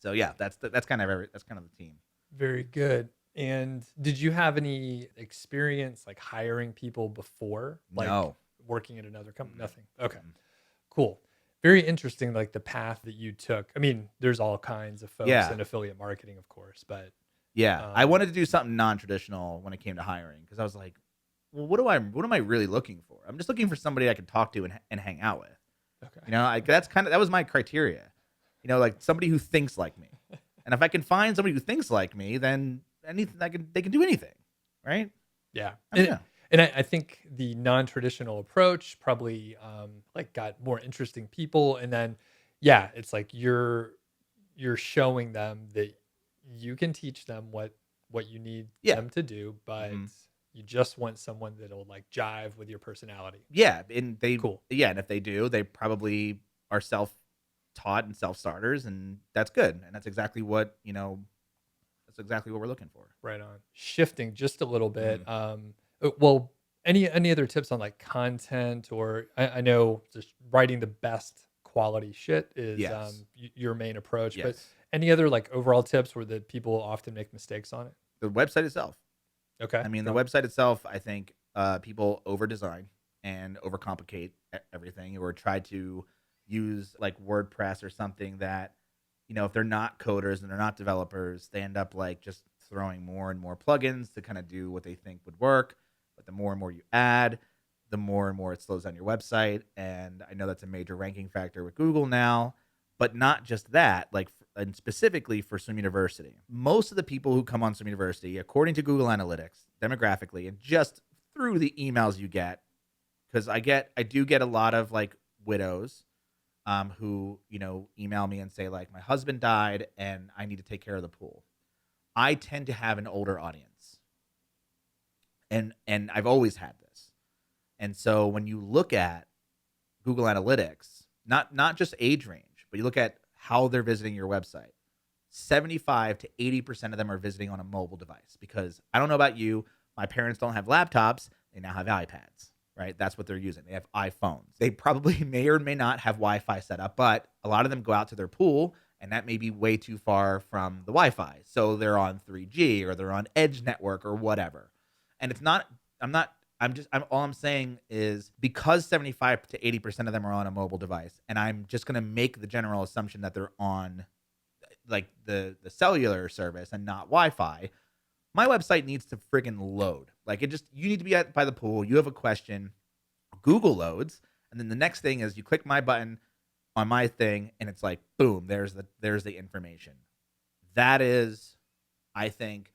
So yeah, that's kind of the team. Very good. And did you have any experience like hiring people before? Like No. Working at another company? Nothing. Okay. Cool. Very interesting, like the path that you took. There's all kinds of folks in affiliate marketing, of course, but I wanted to do something non-traditional when it came to hiring because I was like, well, what am I really looking for? I'm just looking for somebody I can talk to and hang out with. Okay. That was my criteria. Like somebody who thinks like me. And if I can find somebody who thinks like me, then they can do anything, right? Yeah. Yeah. And I think the non-traditional approach probably like got more interesting people. And then, it's like you're showing them that you can teach them what you need them to do, but you just want someone that'll like jive with your personality. Yeah. And cool. Yeah. And if they do, they probably are self-taught and self-starters, and that's good. And that's exactly what, That's exactly what we're looking for. Right on. Shifting just a little bit. Mhm. Well, any other tips on like content, or I know just writing the best quality shit is Yes. your main approach, but Yes. any other like overall tips where the people often make mistakes on it? The website itself. Okay, I mean, the go. website itself, I think people over design and overcomplicate everything, or try to use like WordPress or something that, if they're not coders and they're not developers, they end up like just throwing more and more plugins to kind of do what they think would work. But the more and more you add, the more and more it slows down your website. And I know that's a major ranking factor with Google now, but not just that, like, and specifically for Swim University. Most of the people who come on Swim University, according to Google Analytics, demographically, and just through the emails you get, because I do get a lot of like widows who, email me and say like, my husband died and I need to take care of the pool. I tend to have an older audience, and I've always had this. And so when you look at Google Analytics, not just age range, but you look at how they're visiting your website, 75 to 80% of them are visiting on a mobile device. Because I don't know about you, my parents don't have laptops, they now have iPads, right? That's what they're using. They have iPhones. They probably may or may not have Wi-Fi set up, but a lot of them go out to their pool and that may be way too far from the Wi-Fi. So they're on 3G or they're on Edge network or whatever. And it's not, all I'm saying is, because 75 to 80% of them are on a mobile device, and I'm just going to make the general assumption that they're on like the cellular service and not Wi-Fi, my website needs to friggin' load. Like, you need to be by the pool. You have a question, Google loads, and then the next thing is you click my button on my thing, and it's like, boom, there's the information. That is, I think,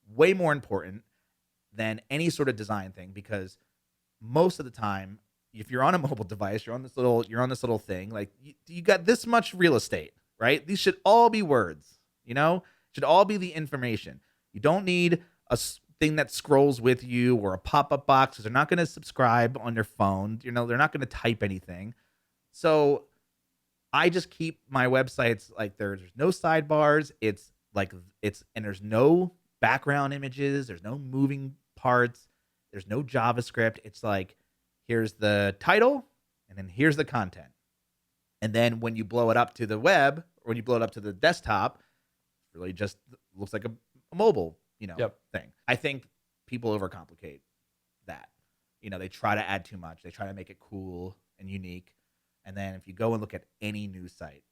way more important than any sort of design thing, because most of the time, if you're on a mobile device, you're on this little thing, like you got this much real estate, right? These should all be words, should all be the information. You don't need a thing that scrolls with you or a pop-up box, because they're not going to subscribe on your phone. They're not going to type anything. So I just keep my websites like there's no sidebars. And there's no background images. There's no moving parts. There's no JavaScript. It's like, here's the title and then here's the content. And then when you blow it up to the web, or when you blow it up to the desktop, it really just looks like a mobile, thing. I think people overcomplicate that. They try to add too much. They try to make it cool and unique. And then if you go and look at any news site,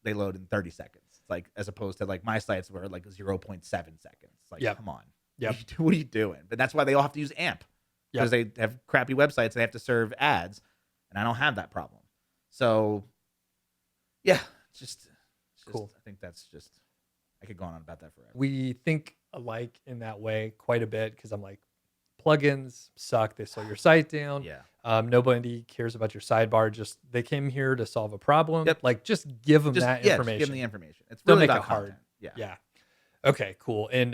they load in 30 seconds. It's like, as opposed to like my sites were like 0.7 seconds. It's like, come on. Yep. What are you doing? But that's why they all have to use AMP, because they have crappy websites. They have to serve ads, and I don't have that problem. So, yeah, it's just cool. I think that's just, I could go on about that forever. We think alike in that way quite a bit, because I'm like, plugins suck. They slow your site down. Yeah. Nobody cares about your sidebar. Just they came here to solve a problem. Yep. Like, just give them that information. Just give them the information. It's Don't really make about it hard. content. Yeah. Yeah. Okay, cool. And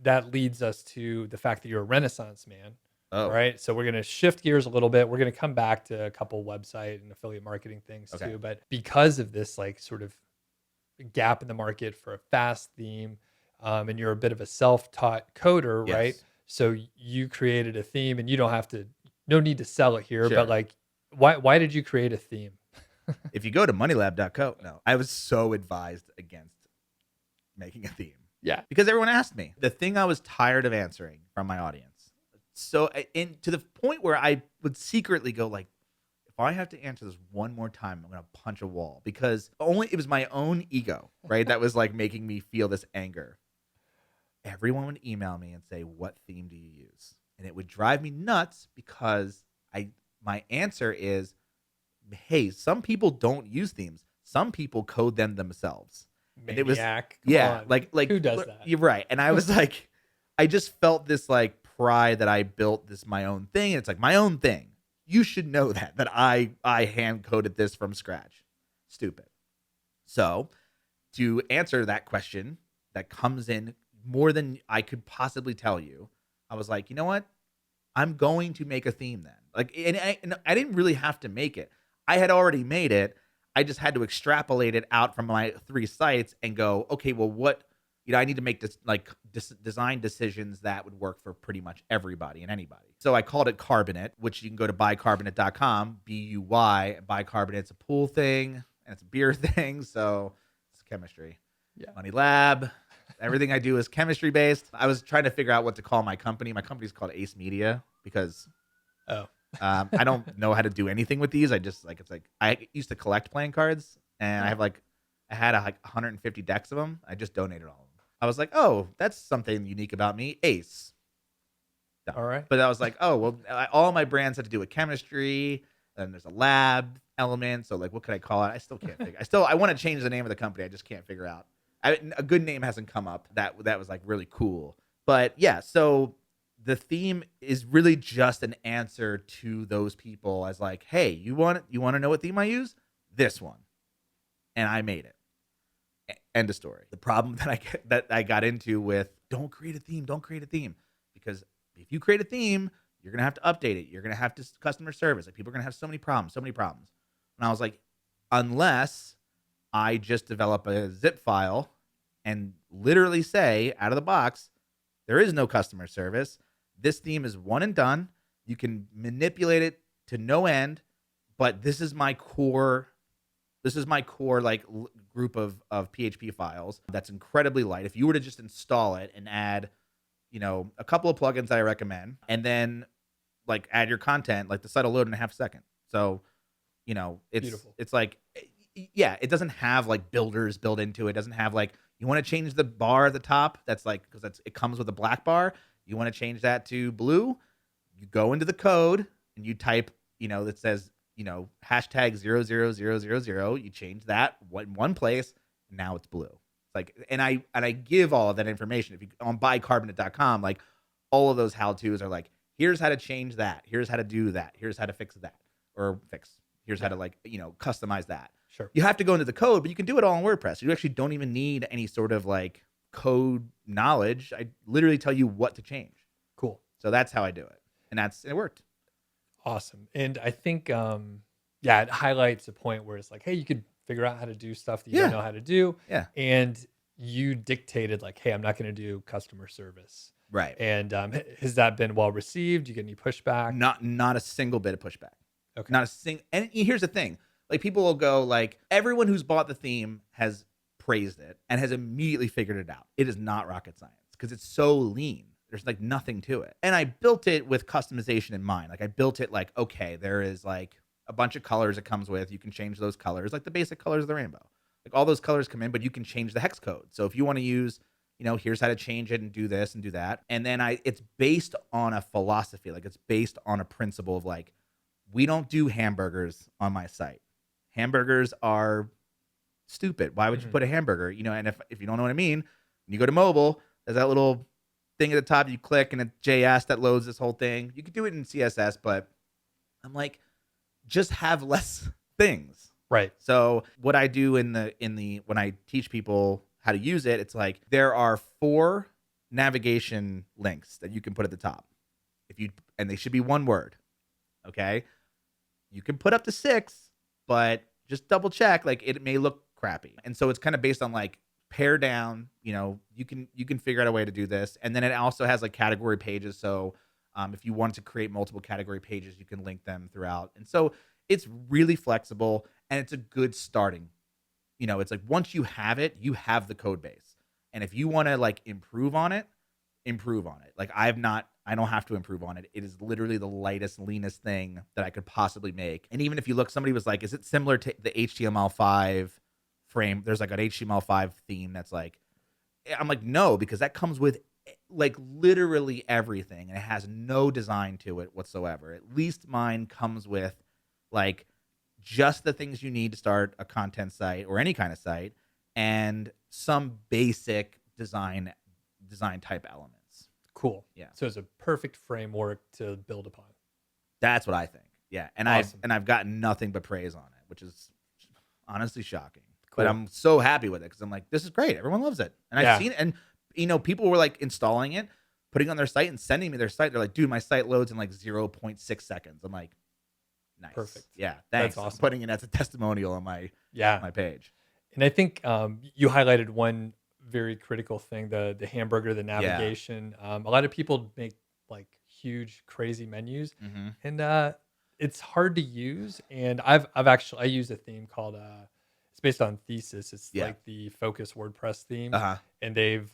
that leads us to the fact that you're a Renaissance man. Oh. Right. So we're going to shift gears a little bit. We're going to come back to a couple website and affiliate marketing things too. But because of this like sort of gap in the market for a fast theme, and you're a bit of a self-taught coder, Yes. right? So you created a theme, and you don't have to, no need to sell it here, Sure. but like, why did you create a theme? If you go to moneylab.co, no, I was so advised against making a theme. Yeah. Because everyone asked me. The thing I was tired of answering from my audience. So, to the point where I would secretly go like, if I have to answer this one more time, I'm going to punch a wall, because it was my own ego, right? That was like making me feel this anger. Everyone would email me and say, what theme do you use? And it would drive me nuts, because my answer is, hey, some people don't use themes. Some people code them themselves. Maniac. And it was, Come on. like Who does that? You're right. And I was like, I just felt this like pride that I built this my own thing. And it's like my own thing. You should know that I hand coded this from scratch. Stupid. So to answer that question that comes in more than I could possibly tell you, I was like, you know what? I'm going to make a theme then. Like, and I didn't really have to make it. I had already made it. I just had to extrapolate it out from my 3 sites and go, okay, well, what I need to make this like design decisions that would work for pretty much everybody and anybody. So I called it Carbonate, which you can go to buycarbonate.com, BUY. Bicarbonate's a pool thing and it's a beer thing. So it's chemistry. Yeah. Money Lab. Everything I do is chemistry based. I was trying to figure out what to call my company. My company's called Ace Media because I don't know how to do anything with these. I just like, it's like, I used to collect playing cards and I had like 150 decks of them. I just donated all of them. I was like, oh, that's something unique about me. Ace. Done. All right. But I was like, oh, well, all my brands have to do with chemistry. And there's a lab element. So like, what could I call it? I still can't figure. I want to change the name of the company. I just can't figure out. A good name hasn't come up that was like really cool. But yeah, so the theme is really just an answer to those people as like, hey, you want to know what theme I use? This one. And I made it. End of story. The problem that I got into with don't create a theme, because if you create a theme, you're gonna have to update it. You're gonna have to customer service. Like people are gonna have so many problems. And I was like, unless I just develop a zip file and literally say out of the box, there is no customer service. This theme is one and done. You can manipulate it to no end, but this is my core like group of PHP files that's incredibly light. If you were to just install it and add, a couple of plugins that I recommend, and then like add your content, like the site will load in a half second. So, it's beautiful. It's like, yeah, it doesn't have like builders built into it. It doesn't have like, you want to change the bar at the top. That's like, because it comes with a black bar. You want to change that to blue. You go into the code and you type, that says, hashtag 00000. You change that in one place. And now it's blue. It's like, and I give all of that information. If you on buycarbonate.com, like all of those how-tos are like, here's how to change that. Here's how to do that. Here's how to fix that Here's how to like, customize that. Sure. You have to go into the code, but you can do it all in WordPress. You actually don't even need any sort of like code knowledge. I literally tell you what to change. Cool. So that's how I do it. And it worked. Awesome. And I think, it highlights a point where it's like, hey, you could figure out how to do stuff that you don't know how to do. Yeah. And you dictated like, hey, I'm not going to do customer service. Right. And has that been well received? Do you get any pushback? Not a single bit of pushback. Okay. Not a single. And here's the thing. Like people will go like, everyone who's bought the theme has praised it and has immediately figured it out. It is not rocket science because it's so lean. There's like nothing to it. And I built it with customization in mind. Like I built it like, okay, there is like a bunch of colors it comes with. You can change those colors, like the basic colors of the rainbow. Like all those colors come in, but you can change the hex code. So if you want to use, here's how to change it and do this and do that. And then it's based on a philosophy. Like it's based on a principle of like, we don't do hamburgers on my site. Hamburgers are stupid. Why would you put a hamburger? And if you don't know what I mean, when you go to mobile, there's that little thing at the top you click and it's JS that loads this whole thing. You could do it in CSS, but I'm like, just have less things. Right. So what I do in the when I teach people how to use it, it's like there are 4 navigation links that you can put at the top. And they should be one word. Okay? You can put up to 6, but just double check, like it may look crappy. And so it's kind of based on like pare down, you can figure out a way to do this. And then it also has like category pages. So if you wanted to create multiple category pages, you can link them throughout. And so it's really flexible and it's a good starting. It's like once you have it, you have the code base. And if you want to like improve on it. Like I don't have to improve on it. It is literally the lightest, leanest thing that I could possibly make. And even if you look, somebody was like, is it similar to the HTML5 frame? There's like an HTML5 theme that's like, I'm like, no, because that comes with like literally everything and it has no design to it whatsoever. At least mine comes with like just the things you need to start a content site or any kind of site and some basic design type elements. Cool. Yeah. So it's a perfect framework to build upon. That's what I think. Yeah. And awesome. I've gotten nothing but praise on it, which is honestly shocking. Cool. But I'm so happy with it because I'm like, this is great. Everyone loves it. And I've seen it. And, people were like installing it, putting it on their site and sending me their site. They're like, dude, my site loads in like 0.6 seconds. I'm like, nice. Perfect. Yeah. Thanks. That's awesome. I'm putting it as a testimonial on my page. And I think you highlighted one very critical thing. The hamburger, the Yeah. navigation. A lot of people make like huge, crazy menus, Mm-hmm. and it's hard to use. And I use a theme called it's based on Thesis. It's Yeah. like the Focus WordPress theme, Uh-huh. and they've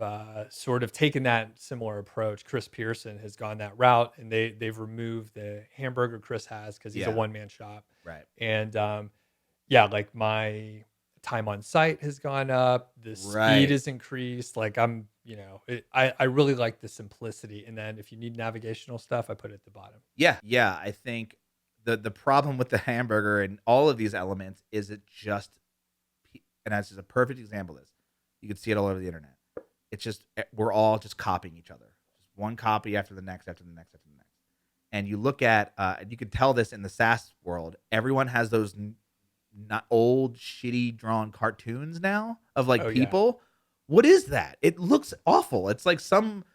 sort of taken that similar approach. Chris Pearson has gone that route, and they've removed the hamburger Chris has because he's a Yeah. one man shop, Right. and yeah, like my time on site has gone up, the speed Right. is increased. Like I really like the simplicity. And then if you need navigational stuff, I put it at the bottom. Yeah. Yeah. I think the problem with the hamburger and all of these elements is it just, and that's just a perfect example of this. You can see it all over the internet. It's just, we're all just copying each other. Just one copy after the next, after the next, after the next. And you look at, and you can tell this in the SaaS world, everyone has those not old, shitty drawn cartoons now of like Oh yeah. people. What is that? It looks awful. It's like some,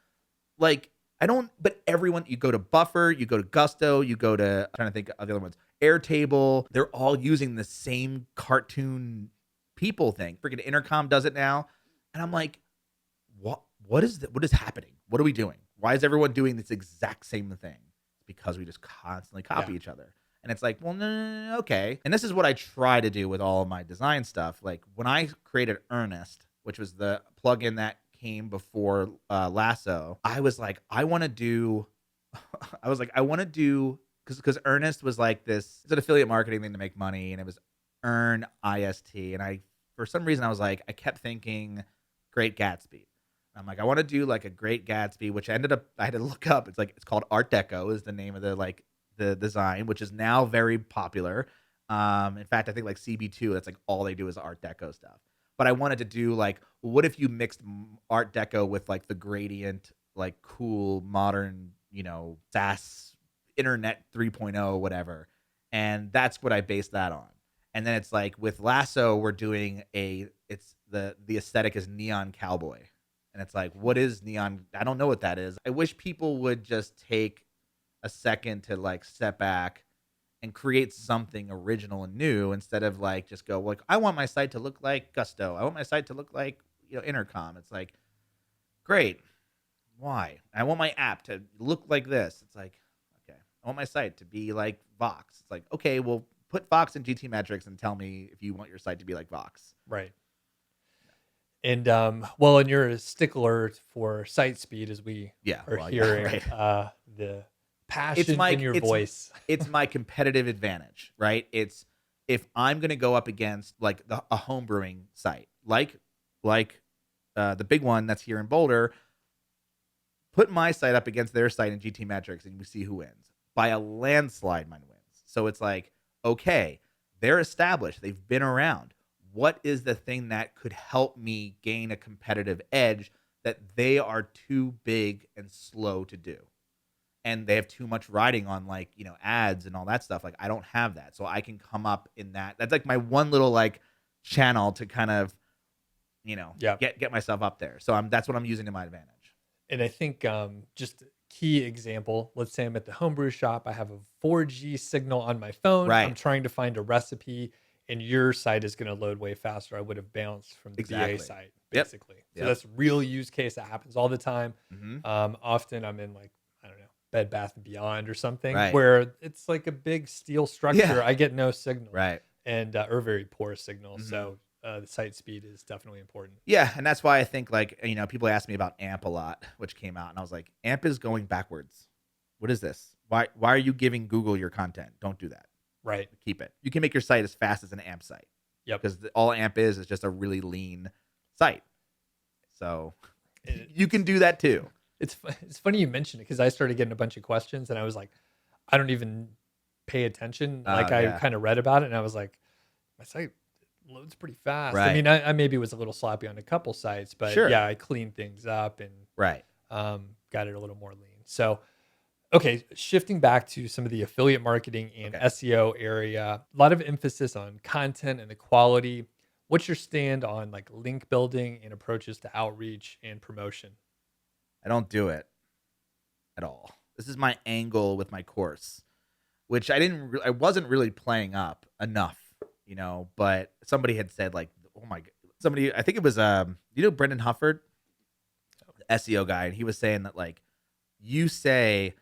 like, I don't, but everyone, you go to Buffer, you go to Gusto, you go to, I'm trying to think of the other ones, Airtable, they're all using the same cartoon people thing. Freaking Intercom does it now. And I'm like, what is happening? What are we doing? Why is everyone doing this exact same thing? It's because we just constantly copy each other. And it's like, well, no, okay. And this is what I try to do with all of my design stuff. Like when I created Earnest, which was the plugin that came before Lasso, I was like, I want to do, because Earnest was like this, it's an affiliate marketing thing to make money, and it was Earn IST. And for some reason, I was like, I kept thinking Great Gatsby. I'm like, I want to do like a Great Gatsby, which ended up, I had to look up. It's called Art Deco is the name of the design, which is now very popular. In fact, I think like CB2, that's like all they do is Art Deco stuff. But I wanted to do like, what if you mixed Art Deco with like the gradient, like cool modern, SaaS internet 3.0, whatever. And that's what I based that on. And then it's like with Lasso, we're doing it's the aesthetic is neon cowboy. And it's like, what is neon? I don't know what that is. I wish people would just take a second to like step back and create something original and new instead of like just go like, I want my site to look like Gusto. I want my site to look like Intercom. It's like, great. Why? I want my app to look like this. It's like, okay. I want my site to be like Vox. It's like, okay, well, put Vox in GT metrics and tell me if you want your site to be like Vox. Right. And well, and you're a stickler for site speed, as we are hearing. Right. The passion in your voice. It's my competitive advantage, right? It's if I'm going to go up against like a home brewing site, like the big one that's here in Boulder, put my site up against their site in GT metrics, and you see who wins. By a landslide, mine wins. So it's like, okay, they're established, they've been around. What is the thing that could help me gain a competitive edge that they are too big and slow to do? And they have too much riding on like, ads and all that stuff. Like I don't have that. So I can come up in that. That's like my one little like channel to kind of, get myself up there. So that's what I'm using to my advantage. And I think just key example, let's say I'm at the homebrew shop. I have a 4G signal on my phone. Right. I'm trying to find a recipe, and your site is going to load way faster. I would have bounced from the BA site, basically. Yep. So that's real use case that happens all the time. Mm-hmm. Often I'm in like, I don't know, Bed Bath & Beyond or something, right. where it's like a big steel structure. Yeah. I get no signal. Right. And or very poor signal. Mm-hmm. So the site speed is definitely important. Yeah, and that's why I think like, people ask me about AMP a lot, which came out, and I was like, AMP is going backwards. What is this? Why are you giving Google your content? Don't do that. Right. Keep it. You can make your site as fast as an AMP site. Yep. Because all AMP is just a really lean site. So you can do that too. It's funny you mentioned it because I started getting a bunch of questions, and I was like, I don't even pay attention. Like I kind of read about it, and I was like, my site loads pretty fast. Right. I mean, I maybe was a little sloppy on a couple sites, but yeah, I cleaned things up and got it a little more lean. So, okay, shifting back to some of the affiliate marketing and SEO area, a lot of emphasis on content and the quality. What's your stand on like link building and approaches to outreach and promotion? I don't do it at all. This is my angle with my course, which I wasn't really playing up enough, but somebody had said like, oh my God, somebody, I think it was Brendan Hufford, the SEO guy, and he was saying that like you say,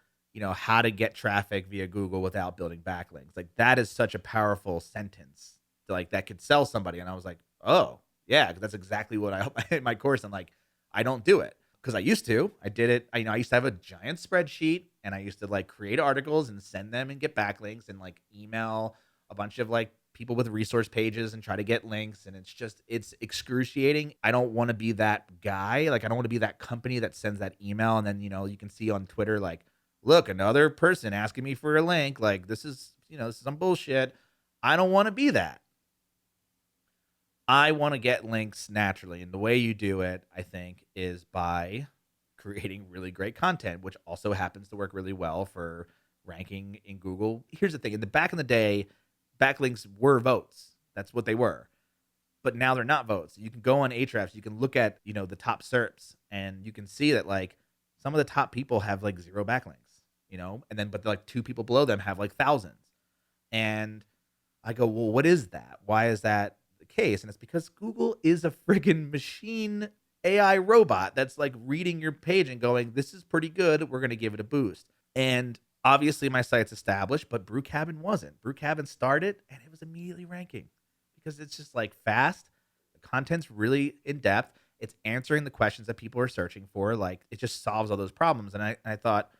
how to get traffic via Google without building backlinks. Like that is such a powerful sentence, like that could sell somebody. And I was like, oh yeah, 'cause that's exactly what I in my course. I'm like, I don't do it because I used to. I did it. I used to have a giant spreadsheet, and I used to like create articles and send them and get backlinks and like email a bunch of like people with resource pages and try to get links. And it's excruciating. I don't want to be that guy. Like I don't want to be that company that sends that email and then you can see on Twitter like, look, another person asking me for a link. Like this is some bullshit. I don't want to be that. I want to get links naturally. And the way you do it, I think, is by creating really great content, which also happens to work really well for ranking in Google. Here's the thing. Back in the day, backlinks were votes. That's what they were. But now they're not votes. You can go on Ahrefs. You can look at, the top SERPs, and you can see that, like, some of the top people have, like, 0 backlinks, but, like, 2 people below them have, like, thousands. And I go, well, what is that? Why is that the case? And it's because Google is a friggin' machine AI robot that's like reading your page and going, this is pretty good. We're going to give it a boost. And obviously my site's established, but Brew Cabin wasn't. Brew Cabin started and it was immediately ranking because it's just like fast. The content's really in depth. It's answering the questions that people are searching for. Like it just solves all those problems. And I thought,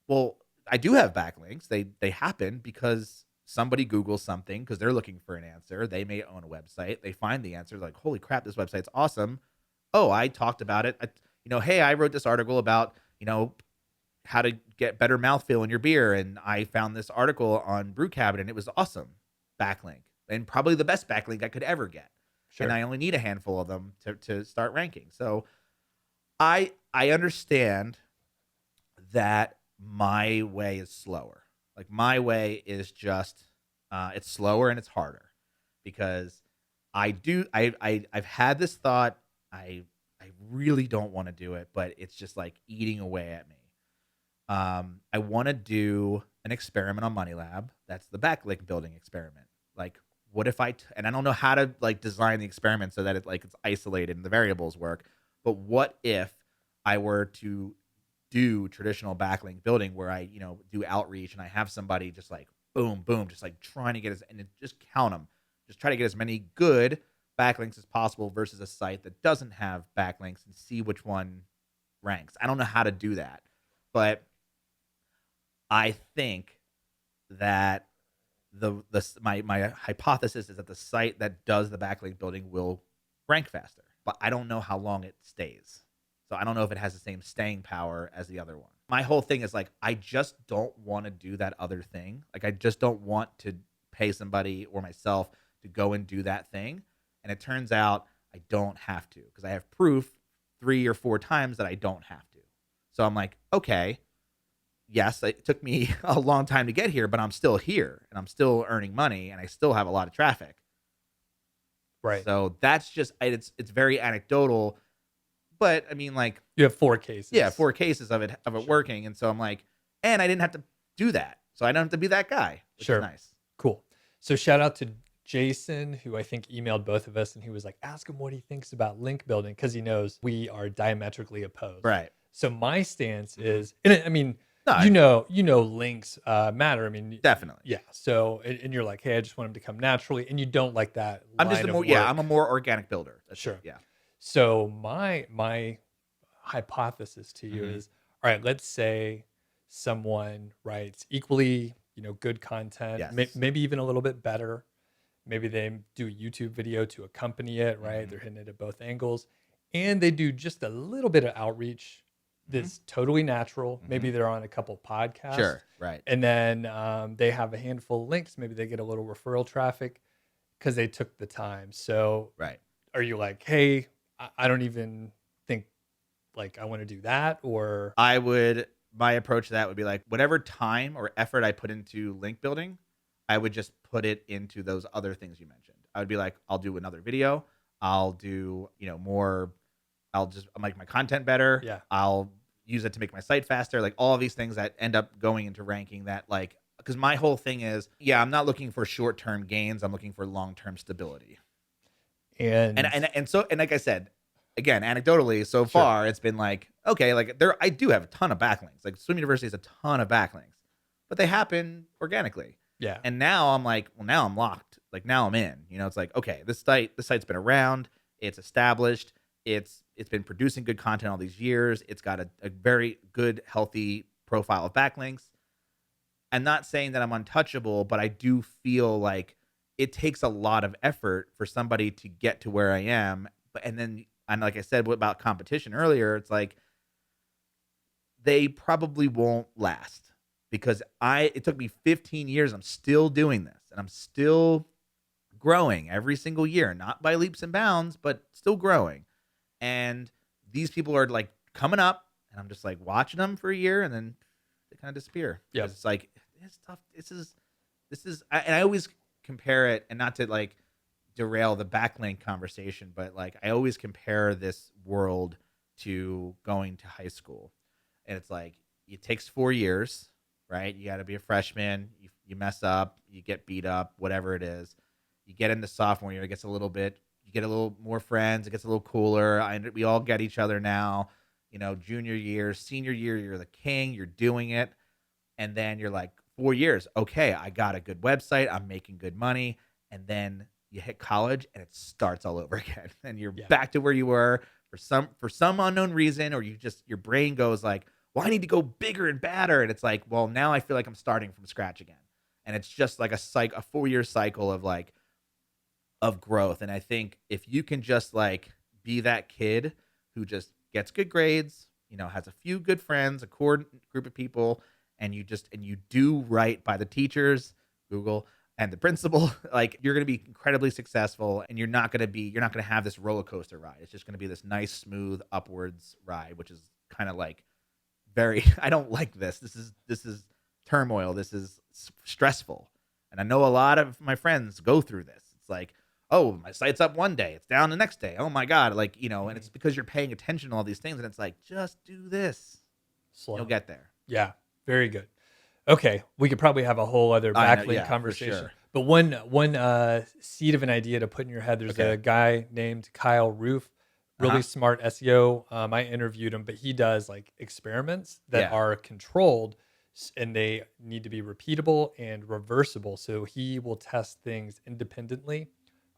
well, I do have backlinks. They happen because somebody Googles something because they're looking for an answer. They may own a website. They find the answer. Like, holy crap, this website's awesome. Oh, I talked about it. Hey, I wrote this article about, how to get better mouthfeel in your beer. And I found this article on Brew Cabin and it was awesome. Backlink. And probably the best backlink I could ever get. Sure. And I only need a handful of them to start ranking. So I understand that my way is slower. Like my way is just, it's slower and it's harder because I've had this thought. I really don't want to do it, but it's just like eating away at me. I want to do an experiment on Money Lab. That's the backlink building experiment. Like, what if and I don't know how to like design the experiment so that it's isolated and the variables work. But what if I were to do traditional backlink building where I, do outreach and I have somebody just like boom, boom, just like trying to get and just count them, just try to get as many good backlinks as possible versus a site that doesn't have backlinks and see which one ranks. I don't know how to do that, but I think that my hypothesis is that the site that does the backlink building will rank faster, but I don't know how long it stays. So I don't know if it has the same staying power as the other one. My whole thing is like, I just don't want to do that other thing. Like, I just don't want to pay somebody or myself to go and do that thing. And it turns out I don't have to because I have proof 3 or 4 times that I don't have to. So I'm like, okay, yes, it took me a long time to get here, but I'm still here and I'm still earning money and I still have a lot of traffic. Right. So that's just, it's very anecdotal. But I mean, like, you have 4 cases. Yeah, 4 cases of it sure. working, and so I'm like, and I didn't have to do that, so I don't have to be that guy. Which sure, is nice, cool. So shout out to Jason, who I think emailed both of us, and he was like, ask him what he thinks about link building because he knows we are diametrically opposed. Right. So my stance is, and I mean, links matter. I mean, definitely. Yeah. So, and you're like, hey, I just want him to come naturally, and you don't like that. I'm just I'm a more organic builder. That's sure. It. Yeah. So my hypothesis to you is, all right, let's say someone writes equally, good content, yes. maybe even a little bit better. Maybe they do a YouTube video to accompany it, right? Mm-hmm. They're hitting it at both angles. And they do just a little bit of outreach that's totally natural. Mm-hmm. Maybe they're on a couple podcasts. Sure, right. And then they have a handful of links. Maybe they get a little referral traffic because they took the time. So right. Are you like, hey, I don't even think like I want to do that? Or my approach to that would be like, whatever time or effort I put into link building, I would just put it into those other things you mentioned. I would be like, I'll do another video. I'll do, more. I'll make my content better. Yeah. I'll use it to make my site faster. Like all of these things that end up going into ranking that like, because my whole thing is, I'm not looking for short-term gains. I'm looking for long-term stability. And And like I said, again, anecdotally, so sure. far it's been like, okay, like I do have a ton of backlinks. Like Swim University has a ton of backlinks, but they happen organically. Yeah. And now I'm like, well, now I'm locked. Like now I'm in. It's like, okay, this site's been around, it's established, it's been producing good content all these years. It's got a very good, healthy profile of backlinks. I'm not saying that I'm untouchable, but I do feel like it takes a lot of effort for somebody to get to where I am. And like I said about competition earlier, it's like they probably won't last because it took me 15 years. I'm still doing this and I'm still growing every single year, not by leaps and bounds, but still growing. And these people are like coming up and I'm just like watching them for a year and then they kind of disappear. Yeah. It's like, it's tough. And I always compare it, and not to like derail the backlink conversation, but like I always compare this world to going to high school. And it's like, it takes 4 years, right? You got to be a freshman. You mess up, you get beat up, whatever it is. You get into sophomore year, you get a little more friends. It gets a little cooler. We all get each other now. Junior year, senior year, you're the king. You're doing it. And then you're like, 4 years. Okay, I got a good website. I'm making good money. And then you hit college and it starts all over again. And you're back to where you were for some unknown reason, or your brain goes like, well, I need to go bigger and badder. And it's like, well, now I feel like I'm starting from scratch again. And it's just like a 4-year cycle of growth. And I think if you can just like be that kid who just gets good grades, has a few good friends, a core group of people, and you do right by the teachers, Google, and the principal, like you're going to be incredibly successful, and you're not going to have this roller coaster ride. It's just going to be this nice, smooth upwards ride, which is kind of like I don't like this. This is turmoil. This is stressful. And I know a lot of my friends go through this. It's like, oh, my site's up one day, it's down the next day. Oh my God. Like, and it's because you're paying attention to all these things. And it's like, just do this. Slow. You'll get there. Yeah. Very good. Okay. We could probably have a whole other backlink conversation. Sure. But one seed of an idea to put in your head, there's a guy named Kyle Roof, really smart SEO. I interviewed him, but he does like experiments that are controlled and they need to be repeatable and reversible. So he will test things independently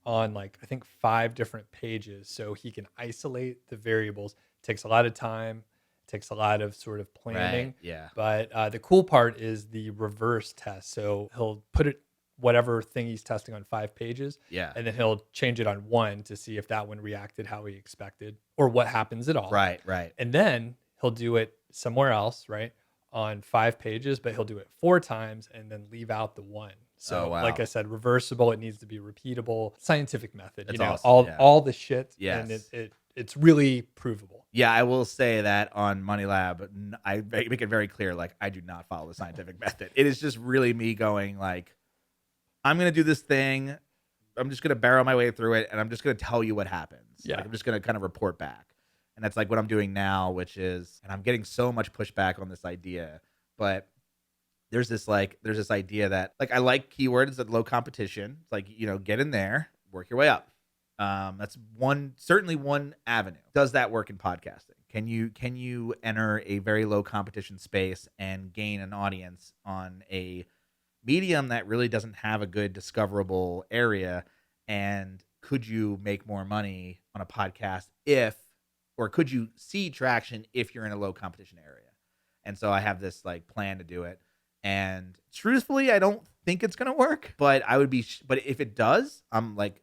on like, I think 5 different pages. So he can isolate the variables. It takes a lot of time, takes a lot of sort of planning. Right, yeah. But the cool part is the reverse test. So he'll put whatever thing he's testing on 5 pages. Yeah. And then he'll change it on 1 to see if that one reacted how he expected or what happens at all. Right. And then he'll do it somewhere else, right? On 5 pages, but he'll do it 4 times and then leave out the 1. So like I said, reversible, it needs to be repeatable, scientific method, That's awesome. all the shit. Yes. And it's really provable. Yeah, I will say that on Money Lab, I make it very clear, like I do not follow the scientific method. It is just really me going like, I'm going to do this thing. I'm just going to barrel my way through it. And I'm just going to tell you what happens. Yeah. Like, I'm just going to kind of report back. And that's like what I'm doing now, which is, and I'm getting so much pushback on this idea, but there's this idea that like, I like keywords at low competition. It's like, get in there, work your way up. That's certainly one avenue. Does that work in podcasting? Can you enter a very low competition space and gain an audience on a medium that really doesn't have a good discoverable area? And could you make more money on a podcast or could you see traction if you're in a low competition area? And so I have this like plan to do it. And truthfully, I don't think it's going to work, but but if it does, I'm like,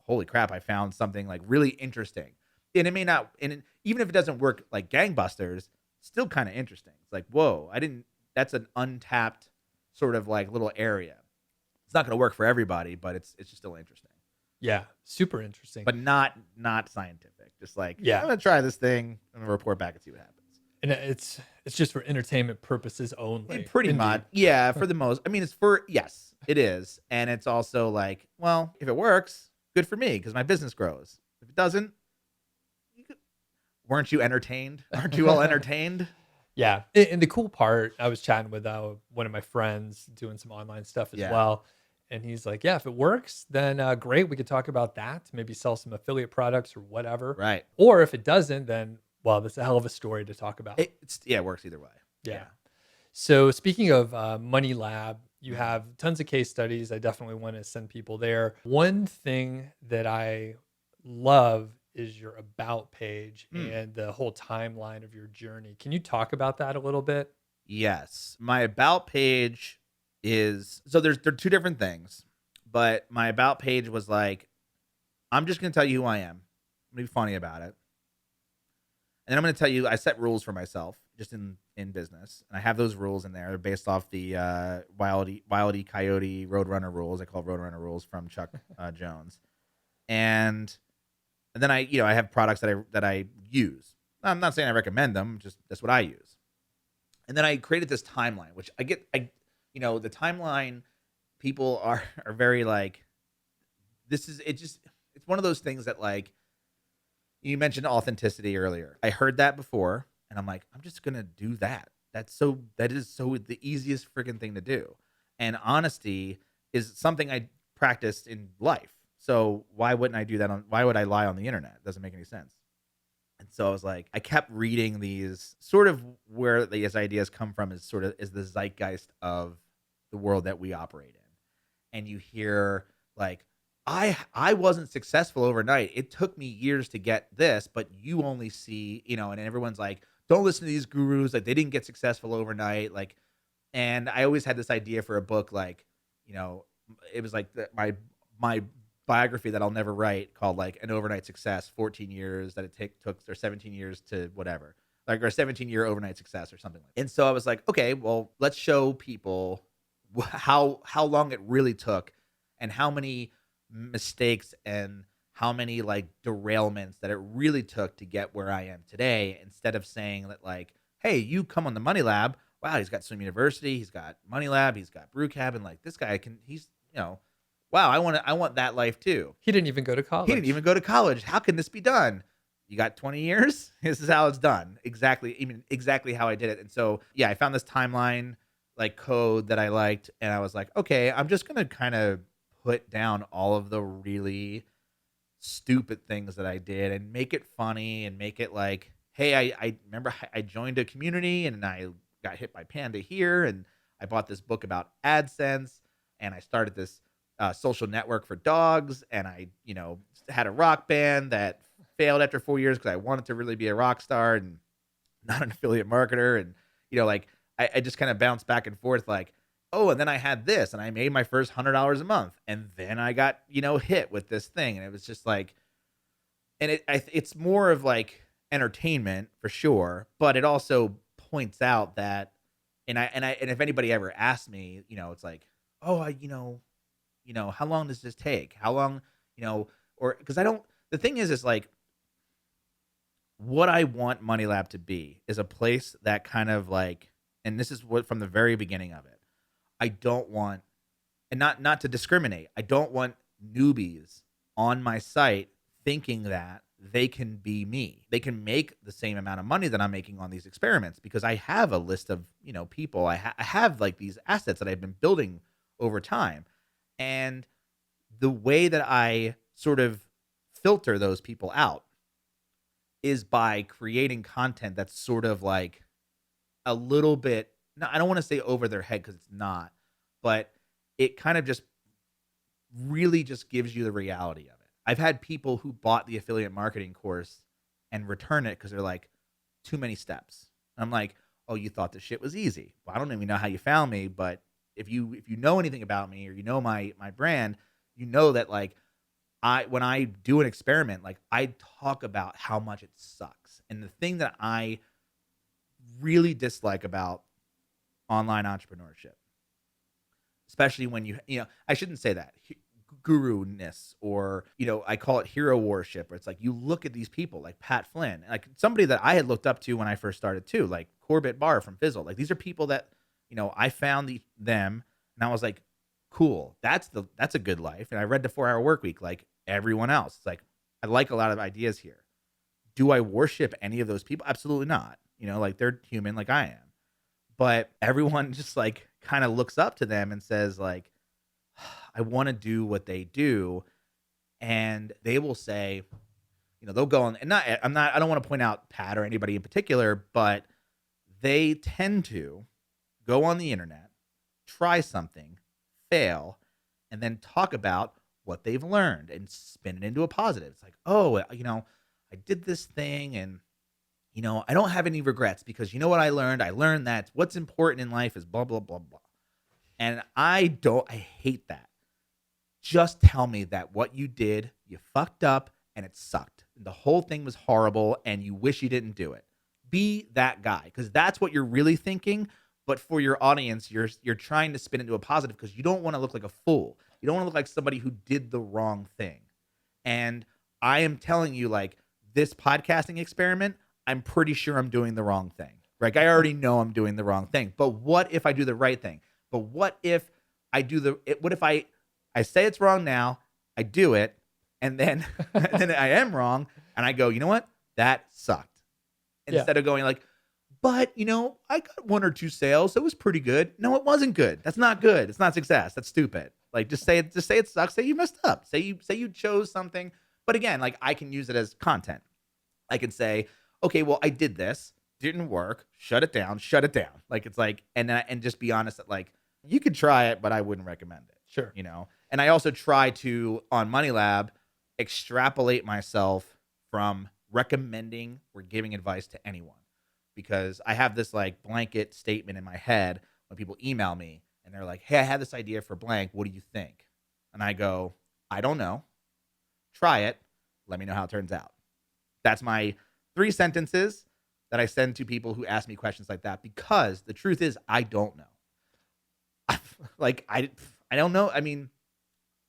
holy crap, I found something like really interesting. And it may not, and even if it doesn't work like gangbusters, still kind of interesting. It's like, whoa, that's an untapped sort of like little area. It's not going to work for everybody, but it's just still interesting. Yeah, super interesting. But not scientific. Just like, yeah, I'm going to try this thing. I'm going to report back and see what happens. And it's just for entertainment purposes only. Pretty much. Yeah, for the most. I mean, yes, it is. And it's also like, well, if it works, good for me because my business grows. If it doesn't, weren't you entertained? Aren't you all entertained? Yeah. And the cool part, I was chatting with one of my friends doing some online stuff as well. And he's like, yeah, if it works, then great. We could talk about that. Maybe sell some affiliate products or whatever. Right. Or if it doesn't, then, well, that's a hell of a story to talk about. It works either way. Yeah. So speaking of Money Lab, you Mhm. have tons of case studies. I definitely want to send people there. One thing that I love is your about page Mm. and the whole timeline of your journey. Can you talk about that a little bit? Yes. My about page is so there are two different things, but my about page was like, I'm just gonna tell you who I am. I'm gonna be funny about it. And then I'm gonna tell you I set rules for myself just in business. And I have those rules in there. They're based off the Wildy Coyote Roadrunner rules. I call it Roadrunner rules from Chuck Jones. And then I have products that I use. I'm not saying I recommend them, just that's what I use. And then I created this timeline, which the timeline people are very like, this is it just it's one of those things that like you mentioned authenticity earlier. I heard that before and I'm like, I'm just gonna do that. That is so the easiest freaking thing to do. And honesty is something I practiced in life. So why wouldn't I do that why would I lie on the internet? It doesn't make any sense. And so I was like, I kept reading these sort of where these ideas come from is the zeitgeist of the world that we operate in. And you hear like, I wasn't successful overnight. It took me years to get this, but you only see, and everyone's like, don't listen to these gurus. Like they didn't get successful overnight. Like, and I always had this idea for a book, like, you know, it was like my biography that I'll never write called like an overnight success, 14 years that took or 17 years to whatever, like or 17-year overnight success or something like that. And so I was like, okay, well, let's show people how long it really took and how many mistakes and how many like derailments that it really took to get where I am today, instead of saying that like, hey, you come on the Money Lab. Wow, he's got Swim University, he's got Money Lab, he's got Brew Cabin. Like this guy wow, I want that life too. He didn't even go to He didn't college. even go to college. How can this be done? You got 20 years? This is how it's done. Exactly how I did it. And so, yeah, I found this timeline like code that I liked and I was like, okay, I'm just going to kind of put down all of the really stupid things that I did and make it funny and make it like, hey, I remember I joined a community and I got hit by Panda here and I bought this book about AdSense and I started this social network for dogs and I, had a rock band that failed after 4 years because I wanted to really be a rock star and not an affiliate marketer. And, like I just kind of bounced back and forth like, oh, and then I had this and I made my first $100 a month. And then I got, hit with this thing. And it was just like, and it's more of like entertainment for sure, but it also points out that, and if anybody ever asks me, it's like, oh, how long does this take? How long, or because the thing is like, what I want Money Lab to be is a place that kind of like, and this is what from the very beginning of it, I don't want, and not to discriminate, I don't want newbies on my site thinking that they can be me. They can make the same amount of money that I'm making on these experiments because I have a list of, people. I have like these assets that I've been building over time. And the way that I sort of filter those people out is by creating content that's sort of like a little bit, no, I don't want to say over their head because it's not, but it kind of just really just gives you the reality of it. I've had people who bought the affiliate marketing course and return it because they're like, too many steps. And I'm like, oh, you thought this shit was easy. Well, I don't even know how you found me, but if you know anything about me or my brand, you know that like when I do an experiment, like I talk about how much it sucks. And the thing that I really dislike about online entrepreneurship, especially when I shouldn't say that guru-ness or, I call it hero worship, where it's like, you look at these people like Pat Flynn, like somebody that I had looked up to when I first started too, like Corbett Barr from Fizzle. Like these are people that, I found them and I was like, cool, that's a good life. And I read the 4 Hour Workweek like everyone else. It's like, I like a lot of ideas here. Do I worship any of those people? Absolutely not. Like they're human like I am. But everyone just like kind of looks up to them and says like, I want to do what they do. And they will say, they'll go on, and I don't want to point out Pat or anybody in particular, but they tend to go on the internet, try something, fail, and then talk about what they've learned and spin it into a positive. It's like, oh, I did this thing and, I don't have any regrets because you know what I learned? I learned that what's important in life is blah, blah, blah, blah. And I hate that. Just tell me that what you did, you fucked up and it sucked. The whole thing was horrible and you wish you didn't do it. Be that guy, because that's what you're really thinking. But for your audience, you're trying to spin it into a positive because you don't want to look like a fool. You don't want to look like somebody who did the wrong thing. And I am telling you, like, this podcasting experiment, I'm pretty sure I'm doing the wrong thing. Like, I already know I'm doing the wrong thing. But what if I do the right thing? But what if I do what if I say it's wrong now, I do it, and then and then I am wrong, and I go, you know what? That sucked. Instead of going like, but, I got 1 or 2 sales. That was pretty good. No, it wasn't good. That's not good. It's not success. That's stupid. Like, just say it sucks. Say you messed up. Say you chose something. But again, like, I can use it as content. I can say, okay, well, I did this. Didn't work. Shut it down. Like, it's like, and just be honest that, like, you could try it, but I wouldn't recommend it. Sure. And I also try to, on Money Lab, extrapolate myself from recommending or giving advice to anyone. Because I have this like blanket statement in my head when people email me and they're like, hey, I had this idea for blank. What do you think? And I go, I don't know. Try it. Let me know how it turns out. That's my 3 sentences that I send to people who ask me questions like that, because the truth is I don't know. Like, I don't know. I mean,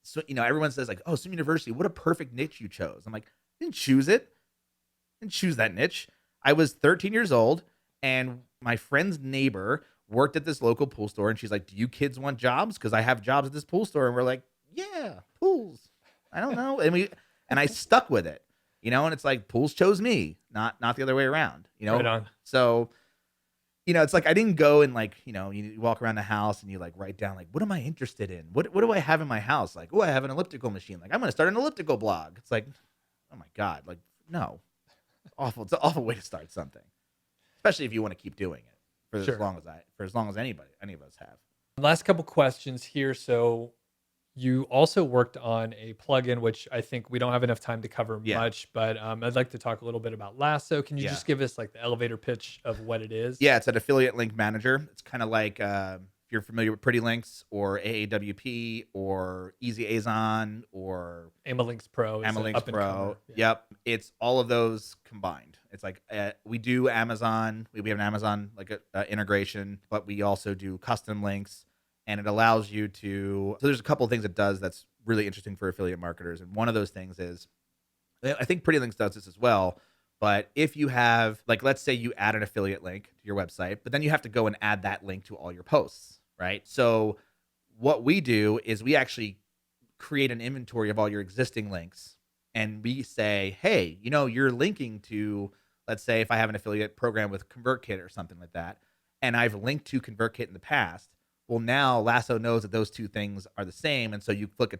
so, everyone says like, oh, swim university, what a perfect niche you chose. I'm like, I didn't choose it. I didn't choose that niche. I was 13 years old, and my friend's neighbor worked at this local pool store, and she's like, do you kids want jobs? Because I have jobs at this pool store. And we're like, yeah, pools. I don't know. And I stuck with it, and it's like, pools chose me, not the other way around, Right on. So, it's like, I didn't go and like, you walk around the house and you like write down, like, what am I interested in? What do I have in my house? Like, oh, I have an elliptical machine. Like, I'm going to start an elliptical blog. It's like, oh my God, like, no. Awful. It's an awful way to start something, especially if you want to keep doing it for as long as any of us have. Last couple questions here. So you also worked on a plugin, which I think we don't have enough time to cover much, but I'd like to talk a little bit about Lasso. Can you just give us like the elevator pitch of what it is? Yeah, it's an affiliate link manager. It's kind of like if you're familiar with Pretty Links or AAWP or Easy Azon or Amalinks Pro. Amalinks Pro. Yep. It's all of those combined. It's like we do Amazon. We have an Amazon like integration, but we also do custom links, and it allows you to. So there's a couple of things it does that's really interesting for affiliate marketers, and one of those things is, I think Pretty Links does this as well. But if you have, like, let's say you add an affiliate link to your website, but then you have to go and add that link to all your posts, right? So what we do is we actually create an inventory of all your existing links, and we say, hey, you're linking to, let's say if I have an affiliate program with ConvertKit or something like that, and I've linked to ConvertKit in the past, well, now Lasso knows that those two things are the same, and so you click a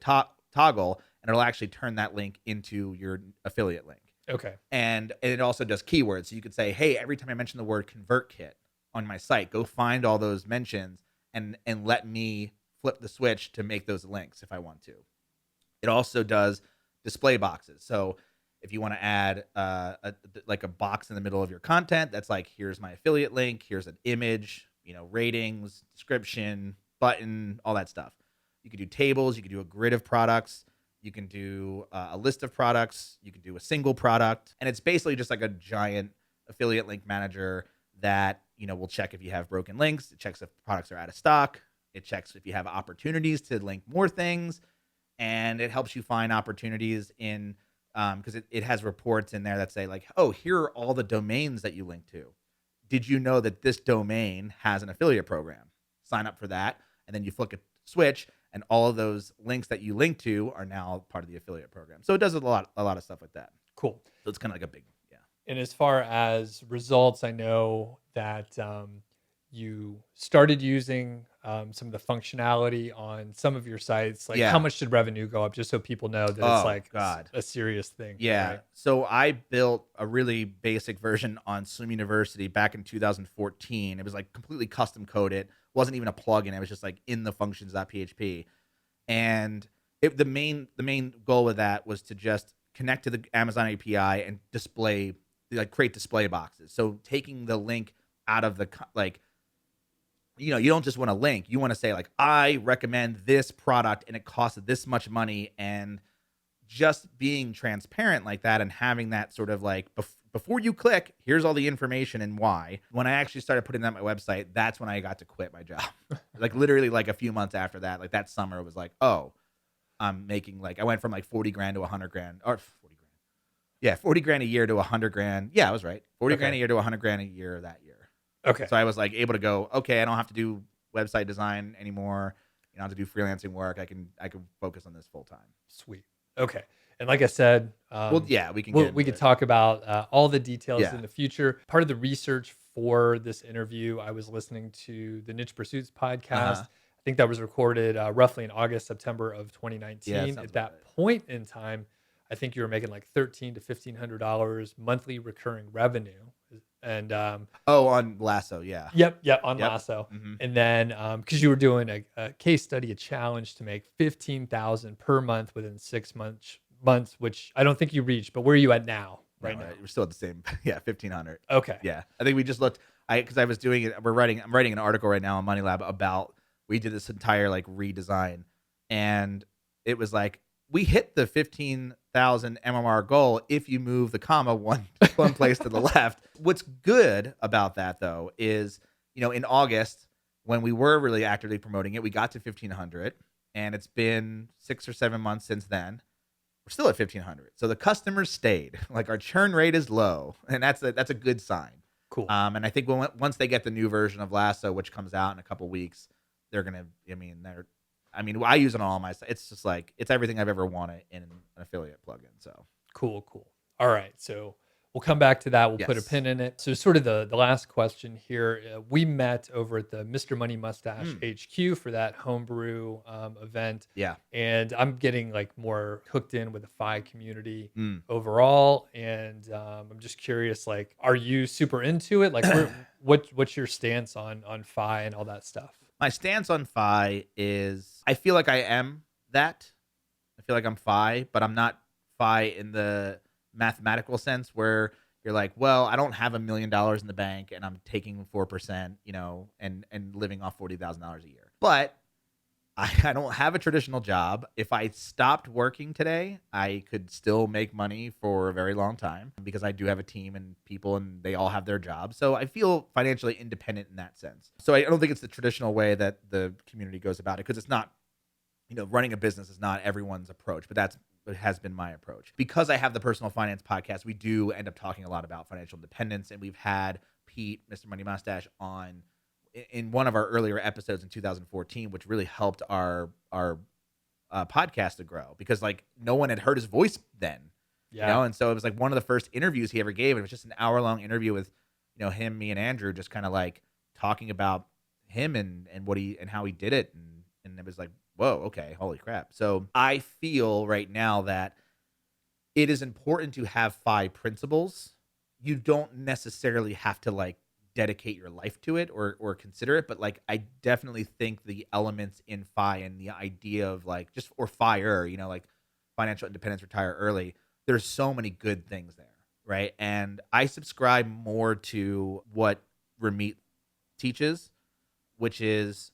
toggle, and it'll actually turn that link into your affiliate link. Okay. And it also does keywords. So you could say, hey, every time I mention the word ConvertKit on my site, go find all those mentions and let me flip the switch to make those links if I want to. It also does display boxes. So if you want to add a box in the middle of your content, that's like, here's my affiliate link, here's an image, ratings, description, button, all that stuff. You could do tables, you could do a grid of products. You can do a list of products. You can do a single product. And it's basically just like a giant affiliate link manager that, will check if you have broken links. It checks if products are out of stock. It checks if you have opportunities to link more things. And it helps you find opportunities in, because it has reports in there that say like, oh, here are all the domains that you link to. Did you know that this domain has an affiliate program? Sign up for that. And then you flick a switch, and all of those links that you link to are now part of the affiliate program. So it does a lot of stuff like that. Cool. So it's kind of like a big, yeah. And as far as results, I know that you started using some of the functionality on some of your sites? Like, how Yeah. much did revenue go up? Just so people know that it's Oh like God. a serious thing, Yeah. right? So I built a really basic version on Swim University back in 2014. It was like completely custom coded. Wasn't even a plugin. It was just like in the functions.php. And the main goal of that was to just connect to the Amazon API and display, like, create display boxes. So taking the link out of the like, you don't just want a link. You want to say like, I recommend this product and it costs this much money, and just being transparent like that and having that sort of like, before you click, here's all the information and why. When I actually started putting that on my website, that's when I got to quit my job. Like literally like a few months after that, like that summer, it was like, oh, I'm making like, I went from like 40 grand to 100 grand, or 40 grand. Yeah, 40 grand a year to 100 grand. Yeah, I was right. 40 grand a Okay. year to 100 grand a year that year. Okay. So I was like able to go, okay, I don't have to do website design anymore. You don't have to do freelancing work. I can focus on this full time. Sweet. Okay. And like I said, Well, yeah, we can get we into could it. talk about all the details Yeah. in the future. Part of the research for this interview, I was listening to the Niche Pursuits podcast. Uh-huh. I think that was recorded roughly in August, September of Yeah, 2019. sounds At about that point in time, I think you were making like $1,300 to $1,500 monthly recurring revenue. And Oh, on Lasso, yeah. yep, on Yep. Lasso. Mhm. And then because you were doing a case study, a challenge to make 15,000 per month within 6 months, which I don't think you reached. But where are you at now? No, Right now? we're still at the same. Yeah, 1,500. Okay. Yeah, I think we just looked. Because I was doing it. I'm writing an article right now on Money Lab about, we did this entire like redesign, and it was like we hit the 15,000 MMR goal if you move the comma one place to the left. What's good about that though is, in August, when we were really actively promoting it, we got to 1,500, and it's been 6 or 7 months since then. We're still at 1,500. So the customers stayed. Like, our churn rate is low, and that's a good sign. Cool. And I think once they get the new version of Lasso, which comes out in a couple weeks, they're gonna. I use it on all my. It's just like, it's everything I've ever wanted in an affiliate plugin. So Cool. All right. So we'll come back to that. We'll put a yes. pin in it. So sort of the last question here. We met over at the Mr. Money Mustache HQ for that homebrew event. Yeah. And I'm getting like more hooked in with the FI community Mm. overall. And I'm just curious, like, are you super into it? Like, what's your stance on FI and all that stuff? My stance on Fi is, I feel like I am that. I feel like I'm Fi, but I'm not Fi in the mathematical sense where you're like, well, I don't have $1 million in the bank and I'm taking 4%, and living off $40,000 a year. But I don't have a traditional job. If I stopped working today, I could still make money for a very long time because I do have a team and people, and they all have their jobs. So I feel financially independent in that sense. So I don't think it's the traditional way that the community goes about it, because it's not, running a business is not everyone's approach, but it has been my approach. Because I have the Personal Finance podcast, we do end up talking a lot about financial independence, and we've had Pete, Mr. Money Mustache, on in one of our earlier episodes in 2014, which really helped our podcast to grow, because like no one had heard his voice then, Yeah. and so it was like one of the first interviews he ever gave. And it was just an hour-long interview with, him, me, and Andrew, just kind of like talking about him and how he did it, and it was like, whoa, okay, holy crap. So I feel right now that it is important to have 5 principles. You don't necessarily have to like dedicate your life to it or consider it, but like I definitely think the elements in FI and the idea of like just, or FIRE, like financial independence, retire early, there's so many good things there, right? And I subscribe more to what Ramit teaches, which is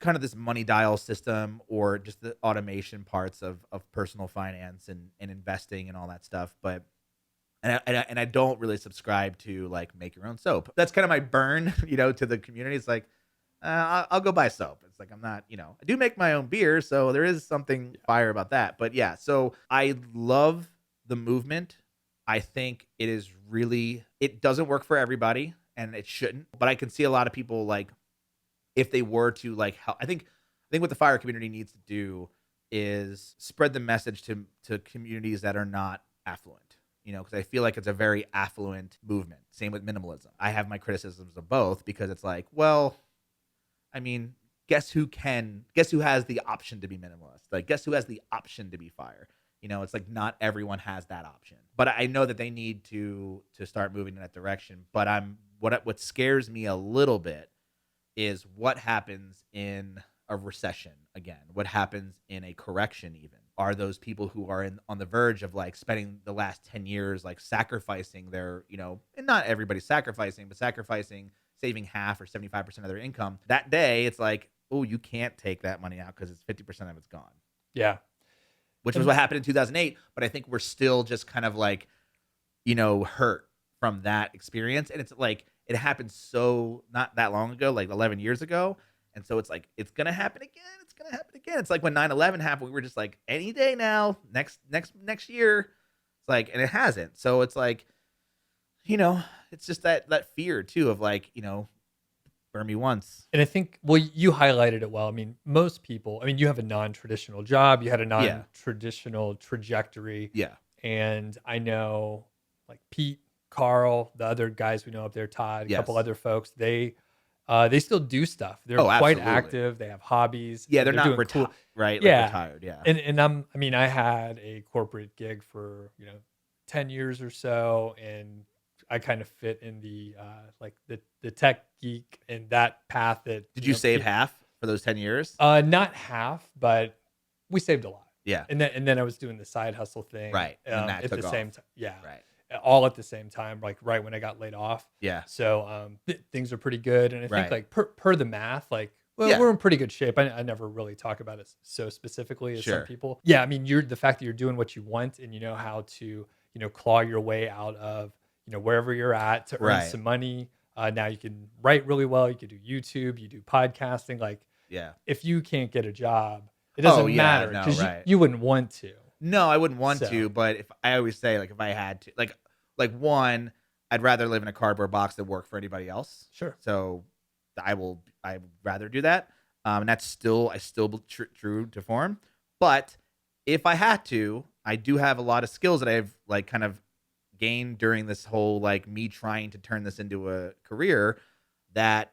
kind of this money dial system, or just the automation parts of personal finance and investing and all that stuff. But and I don't really subscribe to like make your own soap. That's kind of my burn, to the community. It's like, I'll go buy soap. It's like, I'm not, I do make my own beer, so there is something fire about that. But yeah, so I love the movement. I think it doesn't work for everybody, and it shouldn't. But I can see a lot of people, like, if they were to like help, I think what the fire community needs to do is spread the message to communities that are not affluent. Because I feel like it's a very affluent movement. Same with minimalism. I have my criticisms of both, because it's like, well, I mean, guess who has the option to be minimalist? Like, guess who has the option to be fire? It's like not everyone has that option. But I know that they need to start moving in that direction. But what scares me a little bit is what happens in a recession again. What happens in a correction even? Are those people who are on the verge of like spending the last 10 years like sacrificing their, and not everybody's sacrificing, but sacrificing, saving half or 75% of their income. That day it's like, oh, you can't take that money out because it's 50% of it's gone. Yeah. Which was what happened in 2008, but I think we're still just kind of like, hurt from that experience. And it's like it happened so not that long ago, like 11 years ago. And so it's like, it's going to happen again. It's going to happen again. It's like when 9/11 happened, we were just like, any day now, next year. It's like, and it hasn't. So it's like, it's just that fear too of like, burn me once. And I think, well, you highlighted it well. I mean, most people, you have a non-traditional job. You had a non-traditional trajectory. Yeah. And I know like Pete, Carl, the other guys we know up there, Todd, a couple other folks, they still do stuff. They're quite active. They have hobbies. Yeah, they're not retired, right? Like retired, yeah. And I had a corporate gig for 10 years or so, and I kind of fit in the like the tech geek and that path. That did you save half for those 10 years? Not half, but we saved a lot. Yeah, and then I was doing the side hustle thing, right? And that at took the off. same time, yeah, right. All at the same time, like right when I got laid off. Yeah. So things are pretty good. And I think like per the math, like, well, we're in pretty good shape. I never really talk about it so specifically as some people. Yeah. The fact that you're doing what you want and you know how to, claw your way out of, wherever you're at to earn some money. Now you can write really well. You can do YouTube, you do podcasting. Like, if you can't get a job, it doesn't matter because you wouldn't want to. No, I wouldn't want to, but if I always say like if I had to, like one, I'd rather live in a cardboard box than work for anybody else. Sure. So I'd rather do that. And that's still true to form. But if I had to, I do have a lot of skills that I've like kind of gained during this whole like me trying to turn this into a career that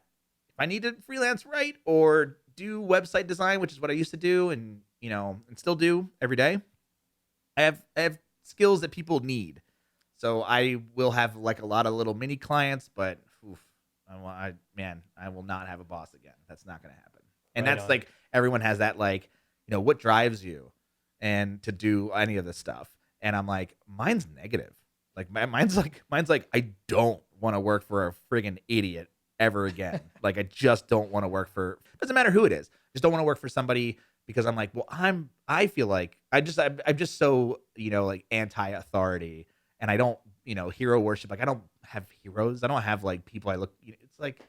if I need to freelance write or do website design, which is what I used to do and and still do every day. I have skills that people need. So I will have like a lot of little mini clients, but I will not have a boss again. That's not going to happen. And that's like, everyone has that, like, what drives you and to do any of this stuff. And I'm like, mine's negative. Like mine's like, I don't want to work for a friggin' idiot ever again. Like, I just don't want to work for, doesn't matter who it is. Just don't want to work for somebody because I'm like, well, I feel like I'm just so, like anti-authority and I don't, hero worship. Like I don't have heroes. I don't have like people I look, it's like,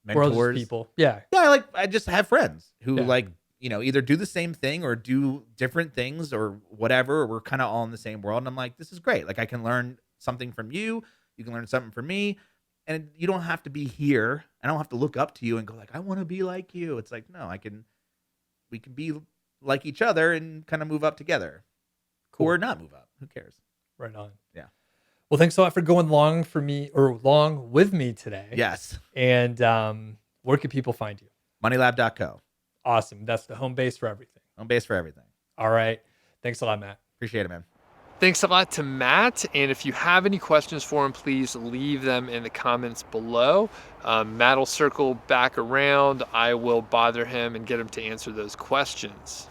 mentors. People. Yeah. Yeah. I just have friends who like, either do the same thing or do different things or whatever. Or we're kind of all in the same world. And I'm like, this is great. Like I can learn something from you. You can learn something from me. And you don't have to be here. I don't have to look up to you and go like, I want to be like you. It's like, no, we can be like each other and kind of move up together. Cool. Or not move up. Who cares? Right on. Yeah. Well, thanks a lot for going long with me today. Yes. And where can people find you? Moneylab.co. Awesome. That's the home base for everything. Home base for everything. All right. Thanks a lot, Matt. Appreciate it, man. Thanks a lot to Matt. And if you have any questions for him, please leave them in the comments below. Matt will circle back around. I will bother him and get him to answer those questions.